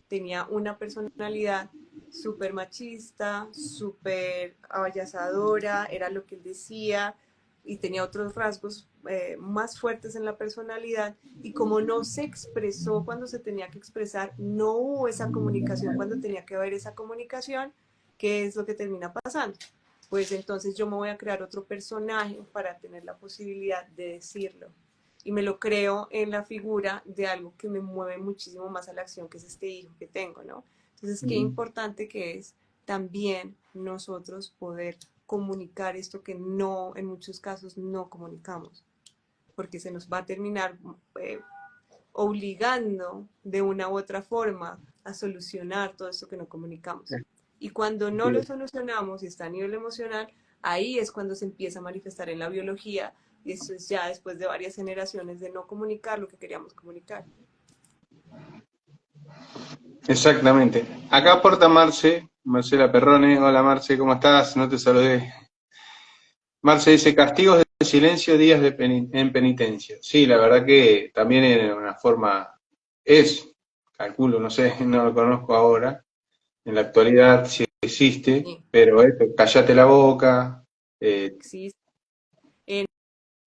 tenía una personalidad súper machista, súper abayazadora, era lo que él decía, y tenía otros rasgos más fuertes en la personalidad, y como no se expresó cuando se tenía que expresar, no hubo esa comunicación cuando tenía que haber esa comunicación, ¿qué es lo que termina pasando? Pues entonces yo me voy a crear otro personaje para tener la posibilidad de decirlo. Y me lo creo en la figura de algo que me mueve muchísimo más a la acción, que es este hijo que tengo, ¿no? Entonces, qué importante que es también nosotros poder comunicar esto que no, en muchos casos, no comunicamos, porque se nos va a terminar obligando de una u otra forma a solucionar todo esto que no comunicamos. Y cuando no lo solucionamos y está a nivel emocional, ahí es cuando se empieza a manifestar en la biología, y eso es ya después de varias generaciones de no comunicar lo que queríamos comunicar. Exactamente. Acá aporta Marcela Perrone. Hola Marce, ¿cómo estás? No te saludé. Marce dice, castigos de silencio, días en penitencia. Sí, la verdad que también en una forma calculo, no sé, no lo conozco ahora, en la actualidad sí existe, Sí, pero esto, cállate la boca. existe.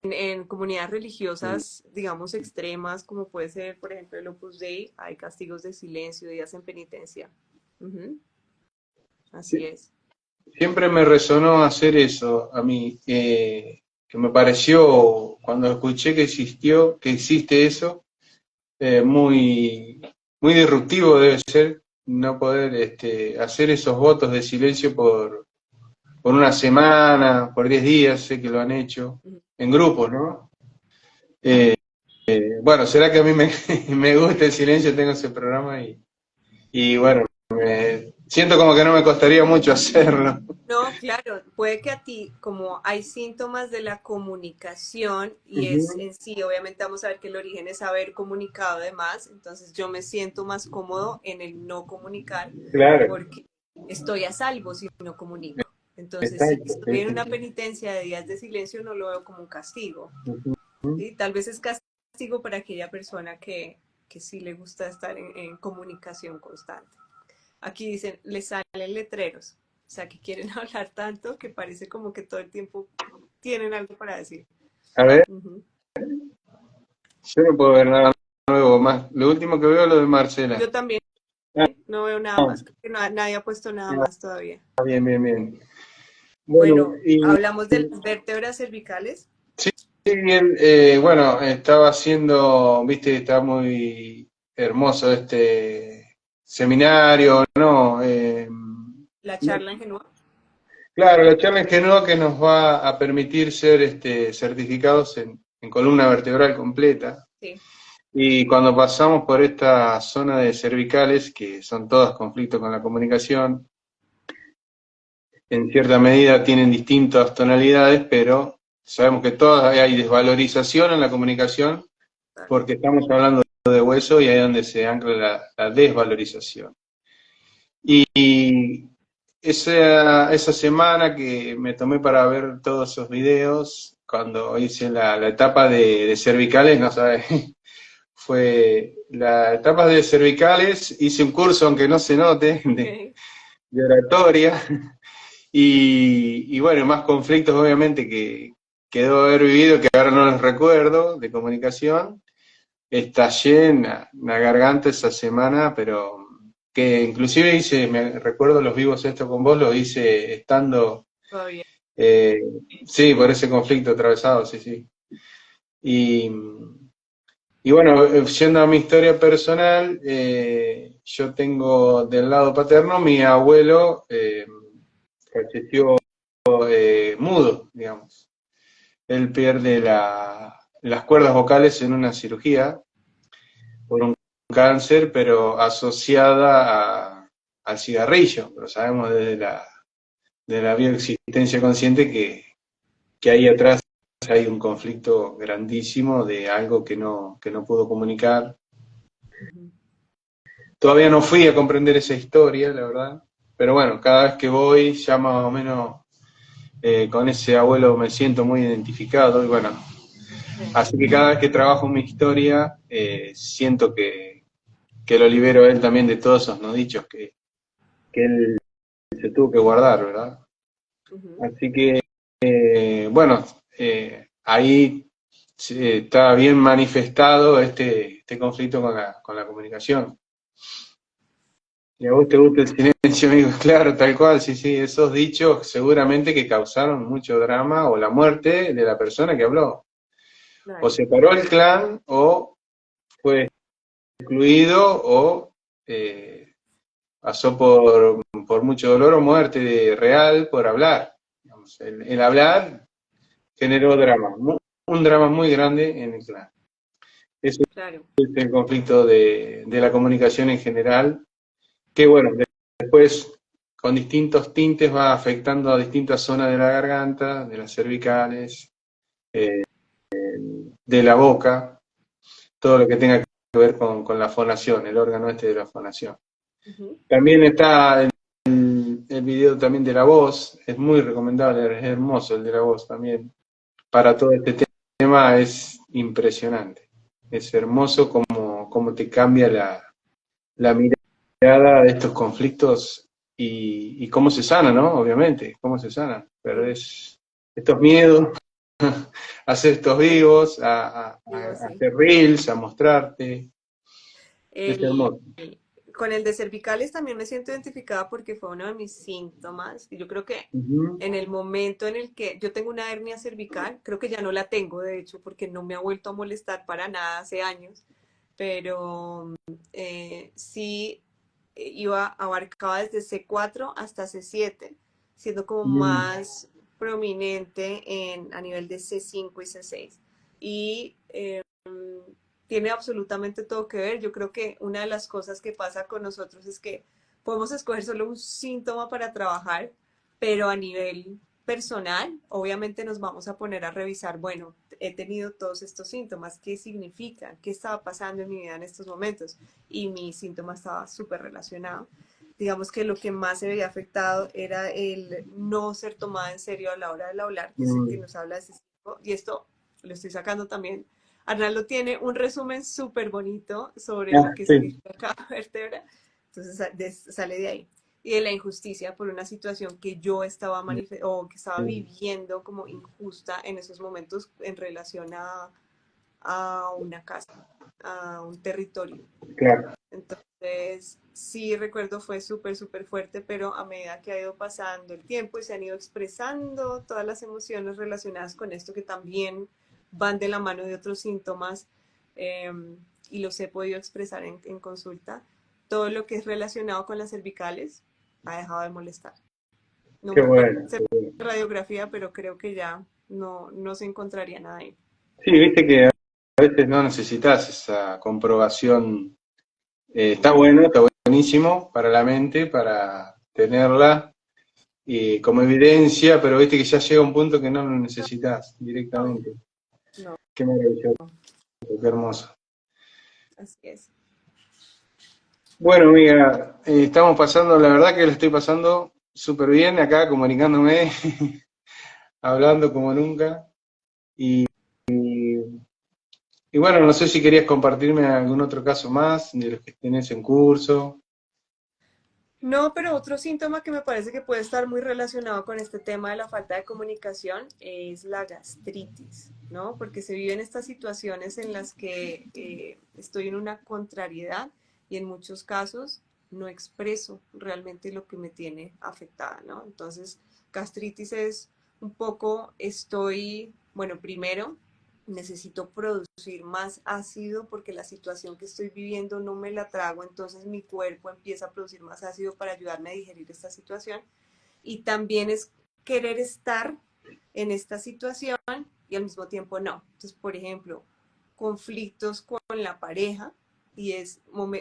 En comunidades religiosas, digamos, extremas, como puede ser, por ejemplo, el Opus Dei, hay castigos de silencio, días en penitencia. Uh-huh. Así es. Siempre me resonó hacer eso a mí, que me pareció, cuando escuché que existe eso, muy, muy disruptivo debe ser no poder hacer esos votos de silencio por una semana, por 10 días, sé que lo han hecho, Uh-huh. en grupos, ¿no? Bueno, será que a mí me gusta el silencio, tengo ese programa y bueno, siento como que no me costaría mucho hacerlo. No, claro, puede que a ti, como hay síntomas de la comunicación, y es Ujú. en sí, obviamente vamos a ver que el origen es haber comunicado de más, entonces yo me siento más cómodo en el no comunicar Claro, porque estoy a salvo si no comunico. Entonces, si exacto, estoy sí, en sí, una sí. penitencia de días de silencio, no lo veo como un castigo. Ujú. ¿Sí? Tal vez es castigo para aquella persona que sí le gusta estar en comunicación constante. Aquí dicen, les salen letreros, o sea, que quieren hablar tanto que parece como que todo el tiempo tienen algo para decir. A ver, Uh-huh. yo no puedo ver nada nuevo más. Lo último que veo es lo de Marcela. Yo también Ah, no veo nada más, creo que nadie ha puesto nada más todavía. bien, bien, bien. Bueno, Bueno, y hablamos de las vértebras cervicales. sí, bien, bueno, estaba haciendo, viste, está muy hermoso este seminario, ¿no? La charla en Genua. Claro, la charla en Genoa que nos va a permitir ser certificados en columna vertebral completa. Sí. Y cuando pasamos por esta zona de cervicales, que son todas conflictos con la comunicación, en cierta medida tienen distintas tonalidades, pero sabemos que todas hay desvalorización en la comunicación porque estamos hablando de hueso y ahí es donde se ancla la desvalorización. Y esa semana que me tomé para ver todos esos videos, cuando hice la etapa de cervicales, no sabes, fue la etapa de cervicales, hice un curso, aunque no se note, Okay. de oratoria, y bueno, más conflictos obviamente que debo haber vivido, que ahora no los recuerdo, de comunicación. Estallé en la garganta esa semana, pero que inclusive hice, me recuerdo los vivos esto con vos, lo hice estando, Todavía. eh, sí, por ese conflicto atravesado, sí, sí. Y, y bueno, yendo a mi historia personal, yo tengo del lado paterno, mi abuelo falleció mudo, digamos. Él pierde las cuerdas vocales en una cirugía por un cáncer, pero asociada al cigarrillo. Pero sabemos desde de la bioexistencia consciente que ahí atrás hay un conflicto grandísimo de algo que no pudo comunicar. Uh-huh. Todavía no fui a comprender esa historia, la verdad, pero bueno, cada vez que voy ya más o menos con ese abuelo me siento muy identificado y bueno, Sí. así que cada vez que trabajo mi historia siento que lo libero a él también de todos esos no dichos que él se tuvo que guardar, ¿verdad? Uh-huh. Así que, bueno, ahí está bien manifestado este conflicto con la comunicación. Y a vos te gusta el silencio, amigo, claro, tal cual, sí, sí, esos dichos seguramente que causaron mucho drama o la muerte de la persona que habló. O Claro, separó el clan, o fue excluido, o pasó por mucho dolor o muerte real por hablar. Digamos, el hablar generó drama, un drama muy grande en el clan. Ese claro. es el conflicto de la comunicación en general, que bueno, después con distintos tintes va afectando a distintas zonas de la garganta, de las cervicales, de la boca, todo lo que tenga que ver con la fonación, el órgano este de la fonación. Ujú. También está el video también de la voz, es muy recomendable, es hermoso el de la voz también. Para todo este tema es impresionante. Es hermoso cómo te cambia la mirada de estos conflictos y cómo se sana, ¿no? Obviamente, cómo se sana. Pero Sí, es estos miedos, a hacer estos vivos, digo, a sí. hacer reels, a mostrarte. Es El, hermoso. con el de cervicales también me siento identificada porque fue uno de mis síntomas. Y yo creo que Ujú. en el momento en el que yo tengo una hernia cervical, creo que ya no la tengo, de hecho, porque no me ha vuelto a molestar para nada hace años, pero sí abarcaba desde C4 hasta C7, siendo como Mm. más prominente a nivel de C5 y C6. Y tiene absolutamente todo que ver. Yo creo que una de las cosas que pasa con nosotros es que podemos escoger solo un síntoma para trabajar, pero a nivel personal, obviamente nos vamos a poner a revisar, bueno, he tenido todos estos síntomas, ¿qué significan? ¿Qué estaba pasando en mi vida en estos momentos? Y mi síntoma estaba súper relacionado. Digamos que lo que más se veía afectado era el no ser tomada en serio a la hora de hablar, que es el que Mm. nos habla de ese síntoma. Y esto lo estoy sacando también. Arnaldo tiene un resumen súper bonito sobre Ah, lo que sí. significa cada vértebra, entonces sale de ahí. Y de la injusticia por una situación que yo estaba o que estaba viviendo como injusta en esos momentos en relación a una casa, a un territorio. Claro. Entonces, sí recuerdo fue súper, súper fuerte, pero a medida que ha ido pasando el tiempo y se han ido expresando todas las emociones relacionadas con esto que también van de la mano de otros síntomas eh, y los he podido expresar en consulta, todo lo que es relacionado con las cervicales ha dejado de molestar. No Qué me puedo bueno. hacer radiografía, pero creo que ya no se encontraría nada ahí. Sí, viste que a veces no necesitas esa comprobación. Está bueno, está buenísimo para la mente, para tenerla como evidencia, pero viste que ya llega un punto que no lo necesitas No, directamente. no, Qué maravilloso, qué hermoso. así es. Bueno, amiga, estamos pasando, la verdad que lo estoy pasando súper bien acá, comunicándome, hablando como nunca. Y, y bueno, no sé si querías compartirme algún otro caso más de los que tenés en curso. No, pero otro síntoma que me parece que puede estar muy relacionado con este tema de la falta de comunicación es la gastritis, ¿no? Porque se viven estas situaciones en las que estoy en una contrariedad y en muchos casos no expreso realmente lo que me tiene afectada, ¿no? Entonces, gastritis es un poco, bueno, primero necesito producir más ácido porque la situación que estoy viviendo no me la trago, entonces mi cuerpo empieza a producir más ácido para ayudarme a digerir esta situación. Y también es querer estar en esta situación y al mismo tiempo no. Entonces, por ejemplo, conflictos con la pareja y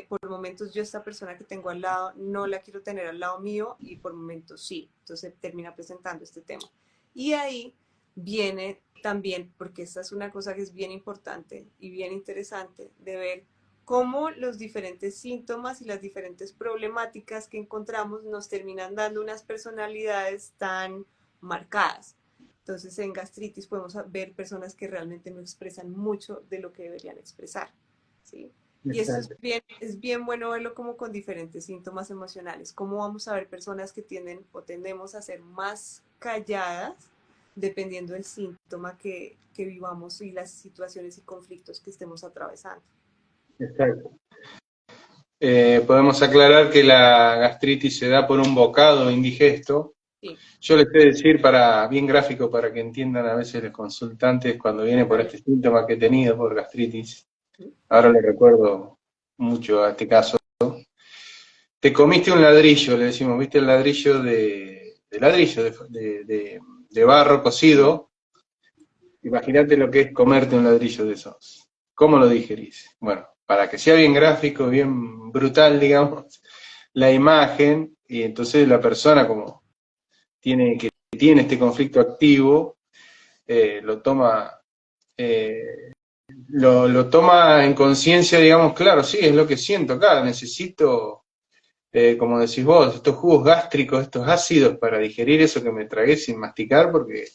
por momentos yo esta persona que tengo al lado no la quiero tener al lado mío y por momentos sí. Entonces termina presentando este tema. Y ahí viene también, porque esta es una cosa que es bien importante y bien interesante de ver cómo los diferentes síntomas y las diferentes problemáticas que encontramos nos terminan dando unas personalidades tan marcadas. Entonces, en gastritis podemos ver personas que realmente no expresan mucho de lo que deberían expresar, ¿sí? Y eso Exacto. es bien bueno verlo como con diferentes síntomas emocionales. Cómo vamos a ver personas que tienden o tendemos a ser más calladas dependiendo del síntoma que vivamos y las situaciones y conflictos que estemos atravesando. Exacto. Podemos aclarar que la gastritis se da por un bocado indigesto. Sí. Yo les voy a decir, bien gráfico, para que entiendan a veces los consultantes cuando vienen por este síntoma que he tenido por gastritis. Ahora le recuerdo mucho a este caso. Te comiste un ladrillo, le decimos, ¿viste el ladrillo de barro cocido? Imagínate lo que es comerte un ladrillo de esos. ¿Cómo lo digerís? Bueno, para que sea bien gráfico, bien brutal, digamos, la imagen, y entonces la persona como tiene este conflicto activo, lo toma lo toma en conciencia, digamos, claro, sí, es lo que siento acá, necesito, como decís vos, estos jugos gástricos, estos ácidos para digerir eso que me tragué sin masticar, porque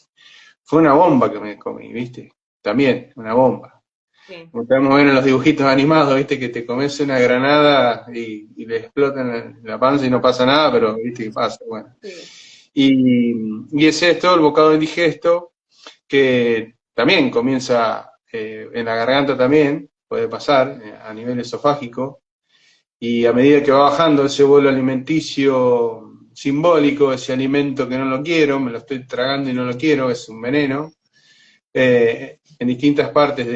fue una bomba que me comí, ¿viste? También, una bomba. Sí. Como podemos ver en los dibujitos animados, ¿viste? Que te comes una granada y le explota en la panza y no pasa nada, pero ¿viste qué pasa? Bueno. Sí. Y es esto, el bocado indigesto, que también comienza en la garganta también, puede pasar a nivel esofágico, y a medida que va bajando ese bolo alimenticio simbólico, ese alimento que no lo quiero, me lo estoy tragando y no lo quiero, es un veneno, en distintas partes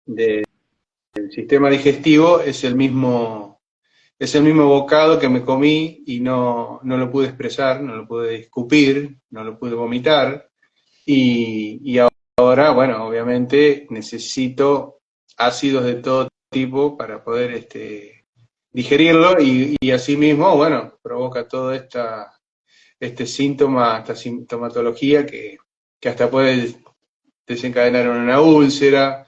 del sistema digestivo es el mismo bocado que me comí y no lo pude expresar, no lo pude escupir, no lo pude vomitar, y ahora, bueno, obviamente necesito ácidos de todo tipo para poder digerirlo y asimismo, bueno, provoca todo este síntoma, esta sintomatología que hasta puede desencadenar en una úlcera.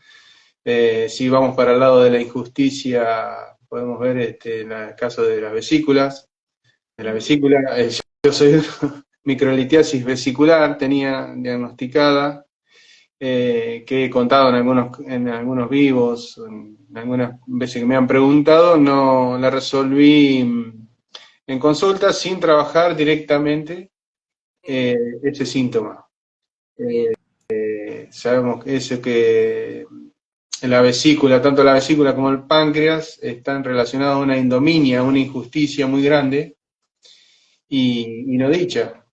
Si vamos para el lado de la injusticia, podemos ver en el caso de las vesículas. De la vesícula, yo soy microlitiasis vesicular, tenía diagnosticada, que he contado en algunos vivos, en algunas veces que me han preguntado, no la resolví en consulta sin trabajar directamente ese síntoma. Sabemos que eso que la vesícula, tanto la vesícula como el páncreas, están relacionados a una indominia, a una injusticia muy grande y no dicha,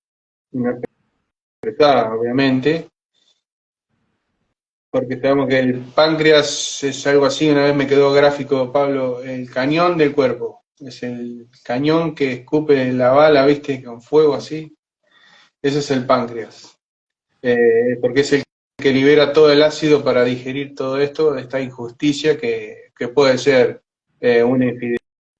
interpretada, obviamente, porque sabemos que el páncreas es algo así, una vez me quedó gráfico, Pablo, el cañón del cuerpo, es el cañón que escupe la bala, viste, con fuego así, ese es el páncreas, porque es el que libera todo el ácido para digerir todo esto, esta injusticia que puede ser una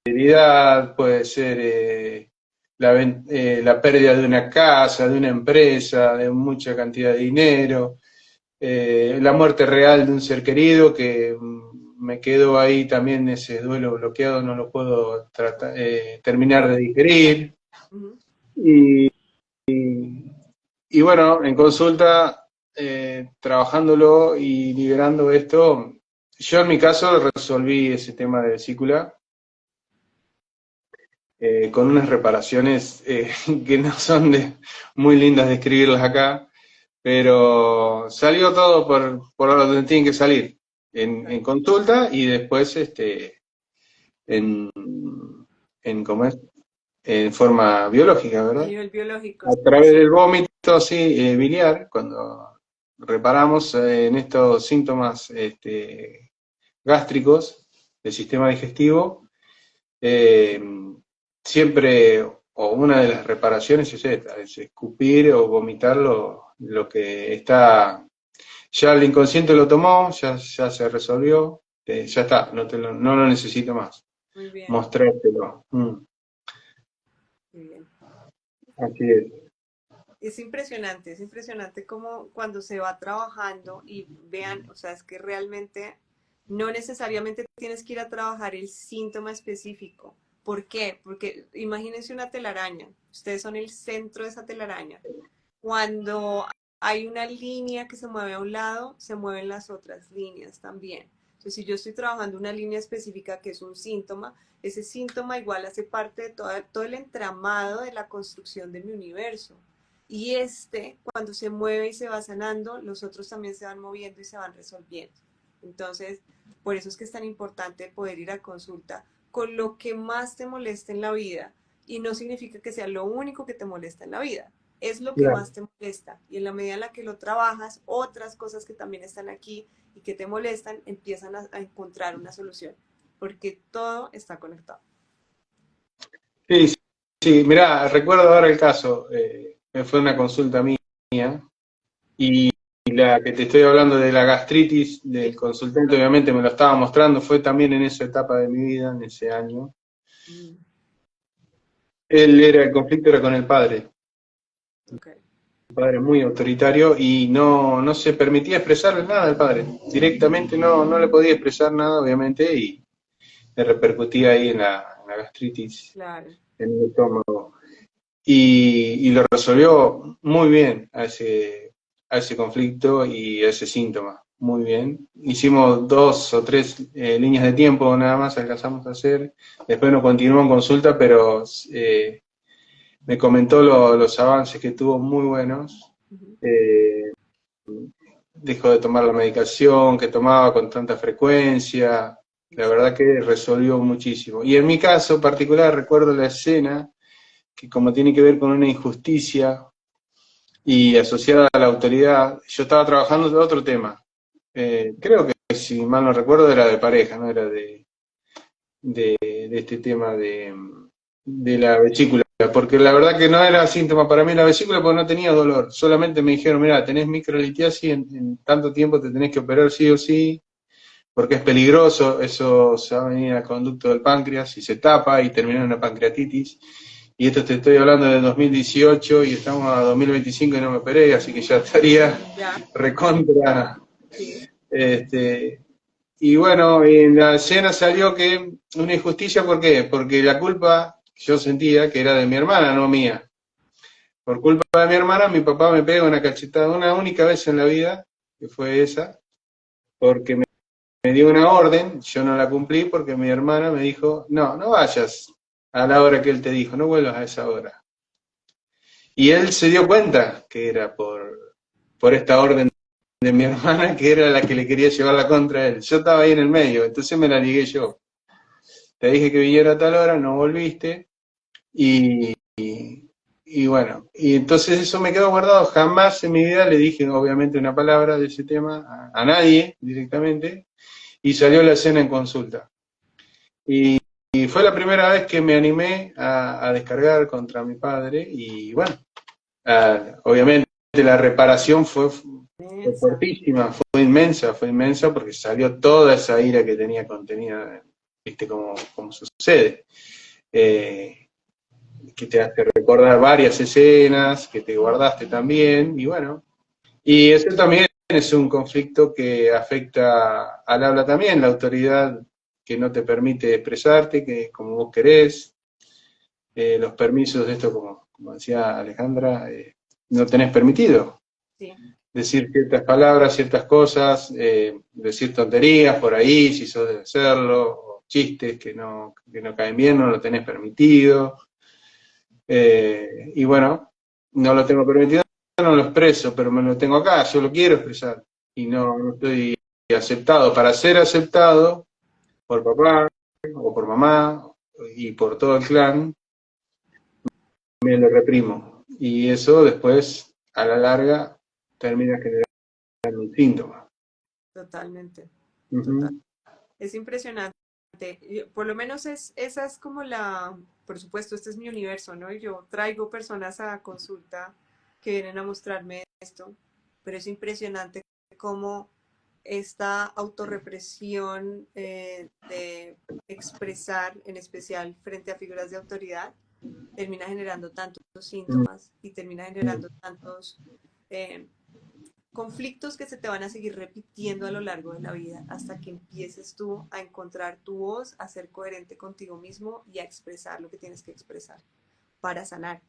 infidelidad, puede ser la pérdida de una casa, de una empresa, de mucha cantidad de dinero, la muerte real de un ser querido que me quedo ahí también ese duelo bloqueado, no lo puedo terminar de digerir. Y, y bueno, en consulta, trabajándolo y liberando esto, yo en mi caso resolví ese tema de vesícula con unas reparaciones que no son muy lindas de escribirlas acá, pero salió todo por donde tiene que salir, en consulta y después en, ¿cómo es? En forma biológica, A ¿verdad? nivel biológico. A través del vómito, sí, biliar, cuando reparamos en estos síntomas gástricos del sistema digestivo, eh, siempre, o una de las reparaciones es esta, es escupir o vomitar lo que está, ya el inconsciente lo tomó, ya se resolvió, ya está, no lo necesito más, Muy bien, mostrártelo. muy bien. Así es. Es impresionante como cuando se va trabajando y vean, o sea, es que realmente no necesariamente tienes que ir a trabajar el síntoma específico. ¿Por qué? Porque imagínense una telaraña, ustedes son el centro de esa telaraña. Cuando hay una línea que se mueve a un lado, se mueven las otras líneas también. Entonces, si yo estoy trabajando una línea específica que es un síntoma, ese síntoma igual hace parte de todo el entramado de la construcción de mi universo. Y cuando se mueve y se va sanando, los otros también se van moviendo y se van resolviendo. Entonces, por eso es que es tan importante poder ir a consulta con lo que más te molesta en la vida. Y no significa que sea lo único que te molesta en la vida. Es lo que Claro. más te molesta. Y en la medida en la que lo trabajas, otras cosas que también están aquí y que te molestan, empiezan a encontrar una solución. Porque todo está conectado. Sí, sí, sí, mirá, recuerdo ahora el caso, fue una consulta mía, y la que te estoy hablando de la gastritis del consultante, obviamente me lo estaba mostrando, fue también en esa etapa de mi vida, en ese año. Mm, El conflicto era con okay. el padre muy autoritario, y no se permitía expresarle nada al padre, directamente no le podía expresar nada, obviamente, y le repercutía ahí en la gastritis, Claro. en el estómago. Y lo resolvió muy bien a ese conflicto y a ese síntoma, muy bien. Hicimos 2 o 3 líneas de tiempo nada más, alcanzamos a hacer. Después no continuó en consulta, pero me comentó los avances que tuvo muy buenos. Ujú. Eh, Dejó de tomar la medicación que tomaba con tanta frecuencia. La verdad que resolvió muchísimo. Y en mi caso particular recuerdo la escena que, como tiene que ver con una injusticia y asociada a la autoridad, yo estaba trabajando de otro tema. Creo que, si mal no recuerdo, era de pareja, no era de este tema de la vesícula, porque la verdad que no era síntoma para mí la vesícula, porque no tenía dolor. Solamente me dijeron, mira, tenés microlitiasis, en tanto tiempo te tenés que operar sí o sí, porque es peligroso, eso se va a venir al conducto del páncreas y se tapa y termina en una pancreatitis. Y esto te estoy hablando de 2018 y estamos a 2025 y no me operé, así que ya estaría Ya, recontra. sí. Este, y bueno, en la escena salió que una injusticia, ¿por qué? Porque la culpa yo sentía que era de mi hermana, no mía. Por culpa de mi hermana, mi papá me pega una cachetada una única vez en la vida, que fue esa, porque me dio una orden, yo no la cumplí porque mi hermana me dijo, no vayas a la hora que él te dijo, no vuelvas a esa hora. Y él se dio cuenta que era por esta orden de mi hermana, que era la que le quería llevar la contra a él. Yo estaba ahí en el medio, entonces me la ligué yo. Te dije que viniera a tal hora, no volviste, y, y bueno, y entonces eso me quedó guardado. Jamás en mi vida le dije, obviamente, una palabra de ese tema a nadie directamente, y salió la escena en consulta. Y fue la primera vez que me animé a descargar contra mi padre, y bueno, obviamente la reparación fue Inmensa. fuertísima, fue inmensa porque salió toda esa ira que tenía contenida, viste como sucede, eh, que te hace recordar varias escenas que te guardaste también, y bueno, y eso también es un conflicto que afecta al habla también, la autoridad que no te permite expresarte, que como vos querés, los permisos de esto, como decía Alejandra, no tenés permitido Sí. decir ciertas palabras, ciertas cosas, decir tonterías por ahí, si sos de hacerlo, o chistes que no caen bien, no lo tenés permitido. Y bueno, no lo tengo permitido, no lo expreso, pero me lo tengo acá, yo lo quiero expresar. Y no estoy aceptado. Para ser aceptado por papá o por mamá y por todo el clan, me lo reprimo. Y eso después, a la larga, termina generando un síntoma. Totalmente. Total. Ujú. Es impresionante. Por lo menos esa es como por supuesto, este es mi universo, ¿no? Y yo traigo personas a consulta que vienen a mostrarme esto, pero es impresionante cómo esta autorrepresión de expresar, en especial frente a figuras de autoridad, termina generando tantos síntomas y termina generando tantos eh, conflictos que se te van a seguir repitiendo a lo largo de la vida hasta que empieces tú a encontrar tu voz, a ser coherente contigo mismo y a expresar lo que tienes que expresar para sanar,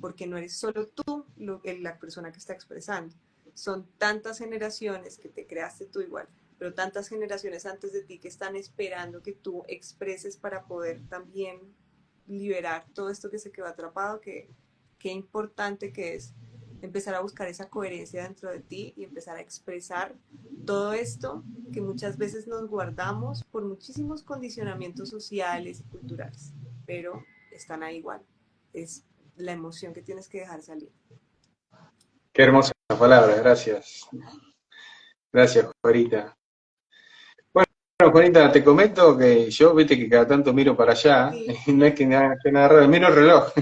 porque no eres solo tú la persona que está expresando, son tantas generaciones que te creaste tú igual, pero tantas generaciones antes de ti que están esperando que tú expreses para poder también liberar todo esto que se quedó atrapado, que qué importante que es empezar a buscar esa coherencia dentro de ti y empezar a expresar todo esto que muchas veces nos guardamos por muchísimos condicionamientos sociales y culturales, pero están ahí igual. Es la emoción que tienes que dejar salir. Qué hermosas palabras, gracias. Gracias, Juanita. Bueno, Juanita, te comento que yo, viste que cada tanto miro para allá, Sí, y no es que nada, raro, miro el reloj,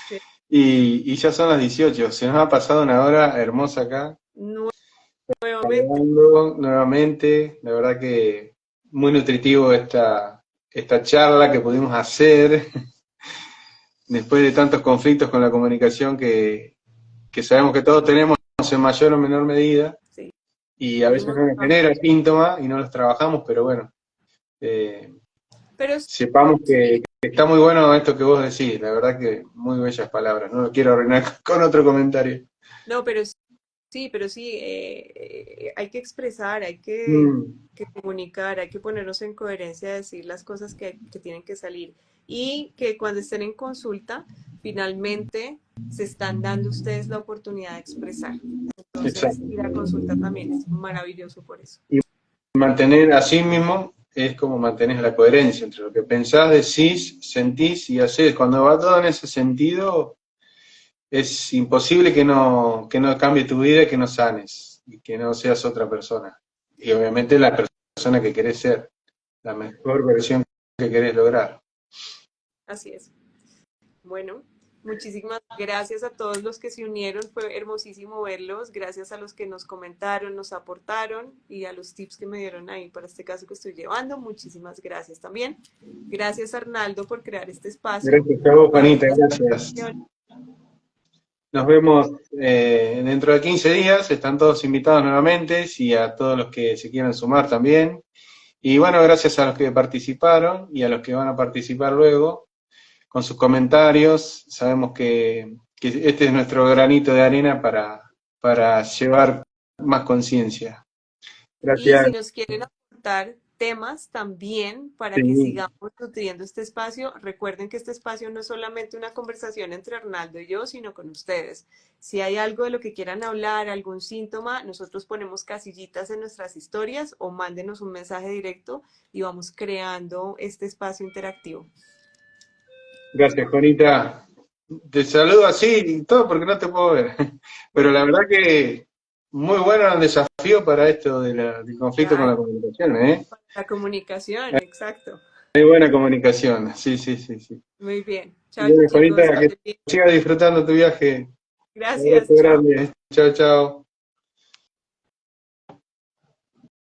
sí. y ya son las 18, se nos ha pasado una hora hermosa acá, Nuevamente. hablando nuevamente, la verdad que muy nutritivo esta charla que pudimos hacer, después de tantos conflictos con la comunicación que sabemos que todos tenemos en mayor o menor medida, Sí. y a veces no nos genera síntomas y no los trabajamos, pero bueno, Pero sepamos que sí, está muy bueno esto que vos decís, la verdad que muy bellas palabras, no lo quiero arruinar con otro comentario. no, pero sí, hay que expresar, Mm, que comunicar, hay que ponernos en coherencia, decir las cosas que tienen que salir y que cuando estén en consulta, finalmente se están dando ustedes la oportunidad de expresar. Entonces, exacto. ir a consulta también es maravilloso por eso. Y mantener así mismo es como mantenés la coherencia entre lo que pensás, decís, sentís y hacés. Cuando va todo en ese sentido, es imposible que no cambie tu vida y que no sanes y que no seas otra persona. Y obviamente la persona que querés ser, la mejor versión que querés lograr. Así es. Bueno, muchísimas gracias a todos los que se unieron, fue hermosísimo verlos, gracias a los que nos comentaron, nos aportaron y a los tips que me dieron ahí para este caso que estoy llevando, muchísimas gracias también. Gracias Arnaldo por crear este espacio Gracias a vos, para Juanita, estas gracias. conversaciones. Nos vemos dentro de 15 días, están todos invitados nuevamente y a todos los que se quieran sumar también. Y bueno, gracias a los que participaron y a los que van a participar luego con sus comentarios. Sabemos que este es nuestro granito de arena para llevar más conciencia. Y Gracias. si nos quieren aportar temas también para que Sí, sigamos nutriendo este espacio, recuerden que este espacio no es solamente una conversación entre Arnaldo y yo, sino con ustedes. Si hay algo de lo que quieran hablar, algún síntoma, nosotros ponemos casillitas en nuestras historias o mándenos un mensaje directo y vamos creando este espacio interactivo. gracias, Juanita. Te saludo así y todo porque no te puedo ver. Pero la verdad que muy bueno el desafío para esto del conflicto con la Claro, comunicación, ¿eh? la comunicación, exacto. Hay buena comunicación, sí, sí, sí, sí. Muy bien. Chao, Bueno, chicos. Juanita, Que que estén bien. sigas disfrutando tu viaje. Un abrazo Gracias, chao. grande. Chao, chao.